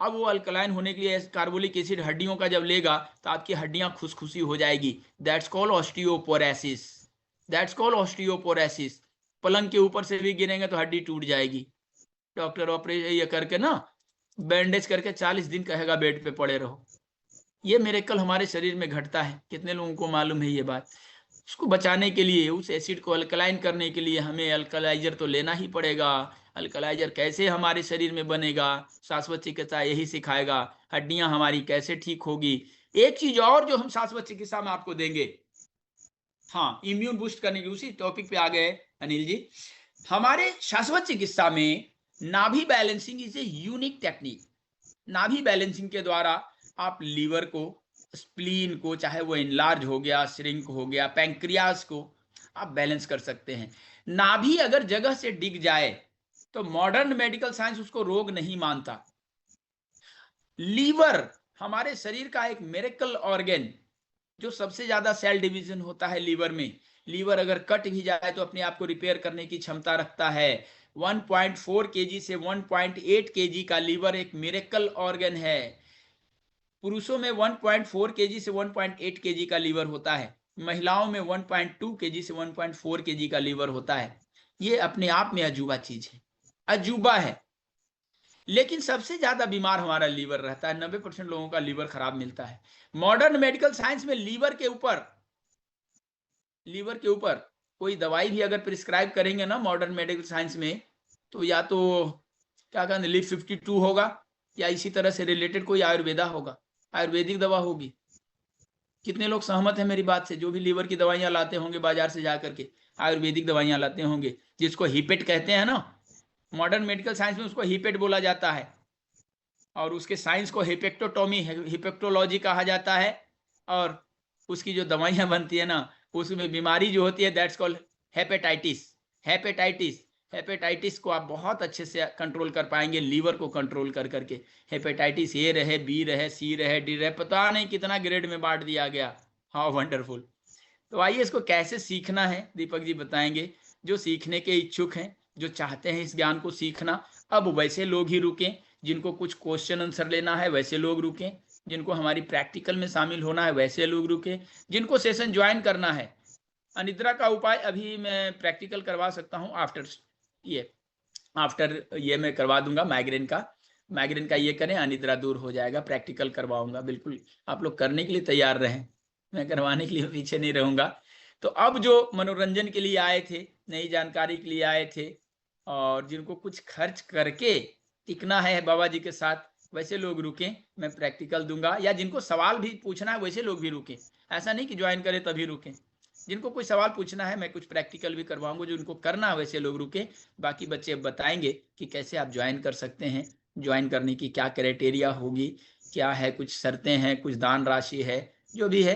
अब वो अल्कलाइन होने के लिए कार्बोलिक एसिड हड्डियों का जब लेगा तो आपकी हड्डियां खुशखुशी हो जाएगी। That's called osteoporosis. That's called osteoporosis. पलंग के ऊपर से भी गिरेंगे तो हड्डी टूट जाएगी। डॉक्टर ऑपरेशन ये करके ना बैंडेज करके 40 दिन कहेगा बेड पे पड़े रहो। ये मिरेकल हमारे शरीर में घटता है, कितने लोगों को मालूम है ये बात? उसको बचाने के लिए, उस एसिड को अल्कलाइन करने के लिए हमें अल्कलाइजर तो लेना ही पड़ेगा। अल्कलाइजर कैसे हमारे शरीर में बनेगा? शाश्वत चिकित्सा यही सिखाएगा। हड्डियां हमारी कैसे ठीक होगी? एक चीज और जो हम शाश्वत चिकित्सा में आपको देंगे, हाँ, इम्यून बूस्ट करने की, उसी टॉपिक पे आ गए अनिल जी। हमारे शाश्वत चिकित्सा में नाभि balancing is a unique technique. नाभि बैलेंसिंग के द्वारा आप लीवर को, स्प्लीन को, चाहे वो इनलार्ज हो गया, श्रिंक हो गया, पैंक्रियाज को आप बैलेंस कर सकते हैं। नाभि अगर जगह से डिग जाए तो मॉडर्न मेडिकल साइंस उसको रोग नहीं मानता। लीवर हमारे शरीर का एक मिरेकल ऑर्गन, जो सबसे ज्यादा सेल डिवीजन होता है लीवर में। लीवर अगर कट भी जाए तो अपने आप को रिपेयर करने की क्षमता रखता है। 1.4 केजी से 1.8 केजी का लीवर एक मिरेकल ऑर्गन है। पुरुषों में 1.4 केजी से 1.8 केजी का लीवर होता है, महिलाओं में 1.2 केजी से 1.4 केजी का लीवर होता है। ये अपने आप में अजूबा चीज है, अजूबा है। लेकिन सबसे ज्यादा बीमार हमारा लीवर रहता है, 90% लोगों का लीवर खराब मिलता है। मॉडर्न मेडिकल साइंस में लीवर के ऊपर कोई दवाई भी अगर प्रिस्क्राइब करेंगे ना मॉडर्न मेडिकल साइंस में, तो या तो क्या कहते हैं लिप 52 होगा, या इसी तरह से रिलेटेड कोई आयुर्वेदा होगा, आयुर्वेदिक दवा होगी। कितने लोग सहमत है मेरी बात से? जो भी लीवर की दवाइयां लाते होंगे बाजार से जाकर के, आयुर्वेदिक दवाइयां लाते होंगे, जिसको हिपेट कहते हैं ना, मॉडर्न मेडिकल साइंस में उसको हिपेट बोला जाता है, और उसके साइंस को हिपेक्टोटॉमी, हिपेक्टोलॉजी कहा जाता है। और उसकी जो दवाइयां बनती है ना, उसमें बीमारी जो होती है दैट्स कॉल्ड हेपेटाइटिस। हेपेटाइटिस को आप बहुत अच्छे से कंट्रोल कर पाएंगे लीवर को कंट्रोल कर करके। हेपेटाइटिस ए रहे, बी रहे, सी रहे, डी रहे, पता नहीं कितना ग्रेड में बांट दिया गया। How wonderful. तो आइए इसको कैसे सीखना है दीपक जी बताएंगे। जो सीखने के इच्छुक हैं, जो चाहते हैं इस ज्ञान को सीखना, अब वैसे लोग ही रुकें। जिनको कुछ क्वेश्चन आंसर लेना है वैसे लोग रुकें। जिनको हमारी प्रैक्टिकल में शामिल होना है वैसे लोग रुकें। जिनको सेशन ज्वाइन करना है, अनिद्रा का उपाय अभी मैं प्रैक्टिकल करवा सकता हूँ आफ्टर ये मैं करवा दूंगा। माइग्रेन का ये करें, अनिद्रा दूर हो जाएगा। प्रैक्टिकल करवाऊंगा, बिल्कुल आप लोग करने के लिए तैयार रहें, मैं करवाने के लिए पीछे नहीं रहूंगा। तो अब जो मनोरंजन के लिए आए थे, नई जानकारी के लिए आए थे, और जिनको कुछ खर्च करके टिकना है बाबा जी के साथ, वैसे लोग रुकें। मैं प्रैक्टिकल दूंगा, या जिनको सवाल भी पूछना है वैसे लोग भी रुकें। ऐसा नहीं कि ज्वाइन करें तभी रुकें। जिनको कोई सवाल पूछना है मैं कुछ प्रैक्टिकल भी करवाऊंगा, जो उनको करना है वैसे लोग रुके। बाकी बच्चे बताएंगे कि कैसे आप ज्वाइन कर सकते हैं, ज्वाइन करने की क्या क्राइटेरिया होगी, क्या है, कुछ शर्तें हैं, कुछ दान राशि है, जो भी है।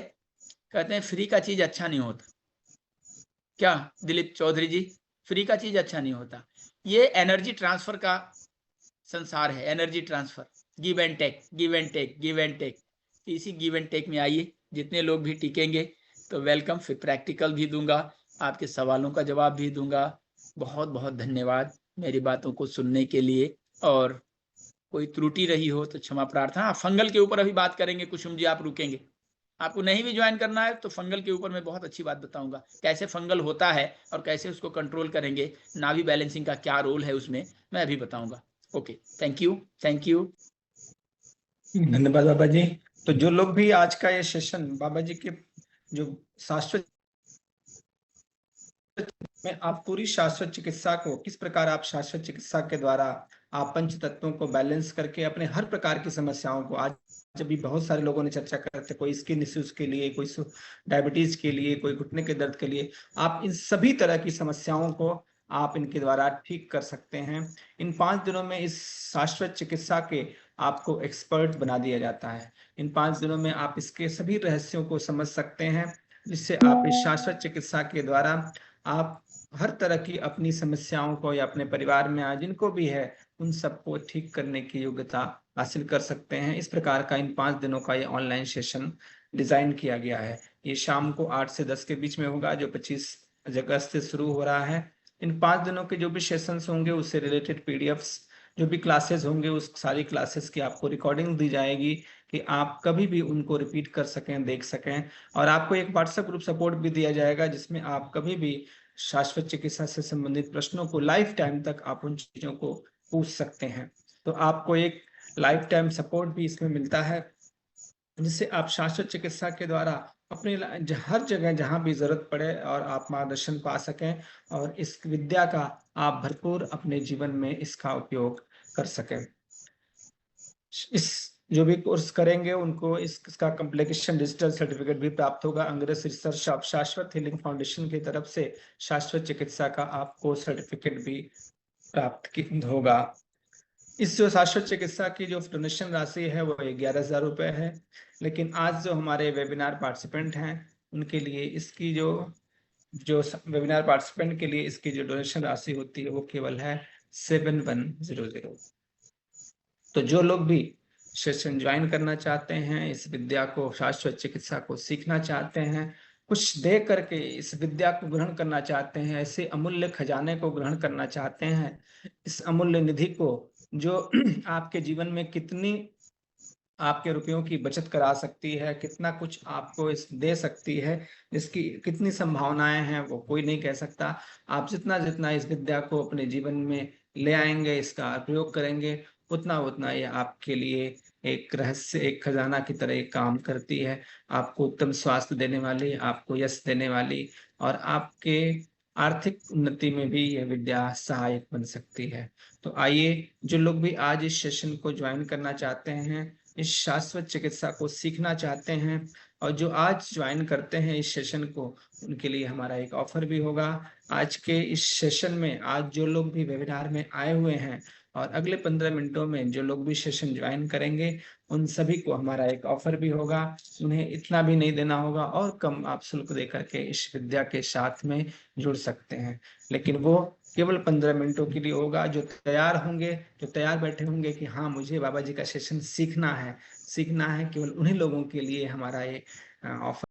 कहते हैं फ्री का चीज अच्छा नहीं होता, क्या दिलीप चौधरी जी? फ्री का चीज अच्छा नहीं होता। ये एनर्जी ट्रांसफर का संसार है, energy transfer, give and take, give and take, give and take. इसी गिव एंड टेक में आइए, जितने लोग भी टिकेंगे तो वेलकम। फिर प्रैक्टिकल भी दूंगा, आपके सवालों का जवाब भी दूंगा। बहुत बहुत धन्यवाद मेरी बातों को सुनने के लिए, और कोई त्रुटि रही हो तो क्षमा प्रार्थना। फंगल के ऊपर अभी बात करेंगे कुसुम जी, आप रुकेंगे? आपको नहीं भी ज्वाइन करना है तो फंगल के ऊपर मैं बहुत अच्छी बात बताऊंगा, कैसे फंगल होता है और कैसे उसको कंट्रोल करेंगे, नाभी बैलेंसिंग का क्या रोल है उसमें, मैं अभी बताऊंगा। Okay, thank you, thank you. धन्यवाद बाबा जी। तो जो लोग भी आज का ये सेशन बाबा जी के जो शाश्वत में आप पूरी शाश्वत चिकित्सा को किस प्रकार आप शाश्वत चिकित्सा के द्वारा आप पंच तत्वों को बैलेंस करके अपने हर प्रकार की समस्याओं को, आज जब भी बहुत सारे लोगों ने चर्चा करते, कोई स्किन इश्यूज के लिए, कोई डायबिटीज के लिए, कोई घुटने के दर्द के लिए, आप इन सभी तरह की समस्याओं को आप इनके द्वारा ठीक कर सकते हैं। इन 5 दिनों में इस शाश्वत चिकित्सा के आपको एक्सपर्ट बना दिया जाता है। इन 5 दिनों में आप इसके सभी रहस्यों को समझ सकते हैं, जिससे आप इस शाश्वत चिकित्सा के द्वारा आप हर तरह की अपनी समस्याओं को या अपने परिवार में आज जिनको भी है उन सबको ठीक करने की योग्यता हासिल कर सकते हैं। इस प्रकार का इन 5 दिनों का ये ऑनलाइन सेशन डिजाइन किया गया है। ये शाम को 8 से 10 के बीच में होगा, जो 25 अगस्त से शुरू हो रहा है। इन 5 दिनों के जो भी सेशंस होंगे उससे रिलेटेड पीडीएफ्स, जो भी क्लासेस होंगे उस सारी क्लासेस की आपको रिकॉर्डिंग दी जाएगी कि आप कभी भी उनको रिपीट कर सकें, देख सकें। और आपको एक व्हाट्सएप ग्रुप सपोर्ट भी दिया जाएगा, जिसमें आप कभी भी शाश्वत चिकित्सा से संबंधित प्रश्नों को लाइफ टाइम तक आप उन चीजों को पूछ सकते हैं। तो आपको एक लाइफ टाइम सपोर्ट भी इसमें मिलता है, जिससे आप शाश्वत चिकित्सा के द्वारा अपने हर जगह जहां भी जरूरत पड़े और आप मार्गदर्शन पा सकें, और इस विद्या का आप भरपूर अपने जीवन में इसका उपयोग कर सकें। इस जो भी कोर्स करेंगे उनको इसका कम्प्लीकेशन डिजिटल सर्टिफिकेट भी प्राप्त होगा। अंग्रेज रिसर्च ऑफ शाश्वत हीलिंग फाउंडेशन की तरफ से शाश्वत चिकित्सा का आपको सर्टिफिकेट भी प्राप्त होगा। इस जो शाश्वत चिकित्सा की जो डोनेशन राशि है वो 11,000 रुपए है, लेकिन आज जो हमारे वेबिनार पार्टिसिपेंट हैं उनके लिए इसकी जो वेबिनार पार्टिसिपेंट के लिए इसकी जो डोनेशन राशि होती है वो केवल है 7100। तो जो लोग भी सेशन ज्वाइन करना चाहते हैं, इस विद्या को, शाश्वत चिकित्सा को सीखना चाहते हैं, कुछ दे करके इस विद्या को ग्रहण करना चाहते हैं, ऐसे अमूल्य खजाने को ग्रहण करना चाहते हैं, इस अमूल्य निधि को जो आपके जीवन में कितनी आपके रुपयों की बचत करा सकती है, कितना कुछ आपको इस दे सकती है, इसकी कितनी संभावनाएं हैं वो कोई नहीं कह सकता। आप जितना जितना इस विद्या को अपने जीवन में ले आएंगे, इसका प्रयोग करेंगे, उतना उतना ये आपके लिए एक रहस्य, एक खजाना की तरह एक काम करती है। आपको उत्तम स्वास्थ्य देने वाली, आपको यश देने वाली, और आपके आर्थिक उन्नति में भी यह विद्या सहायक बन सकती है। तो आइए, जो लोग भी आज इस सेशन को ज्वाइन करना चाहते हैं, इस शाश्वत चिकित्सा को सीखना चाहते हैं, और जो आज ज्वाइन करते हैं इस सेशन को, उनके लिए हमारा एक ऑफर भी होगा। आज के इस सेशन में आज जो लोग भी वेबिनार में आए हुए हैं और अगले 15 मिनटों में जो लोग भी सेशन ज्वाइन करेंगे, उन सभी को हमारा एक ऑफर भी होगा। उन्हें इतना भी नहीं देना होगा और कम आप शुल्क दे करके इस विद्या के साथ में जुड़ सकते हैं, लेकिन वो केवल 15 मिनटों के लिए होगा। जो तैयार होंगे, जो तैयार बैठे होंगे कि हाँ मुझे बाबा जी का सेशन सीखना है, केवल उन्हीं लोगों के लिए हमारा ये ऑफर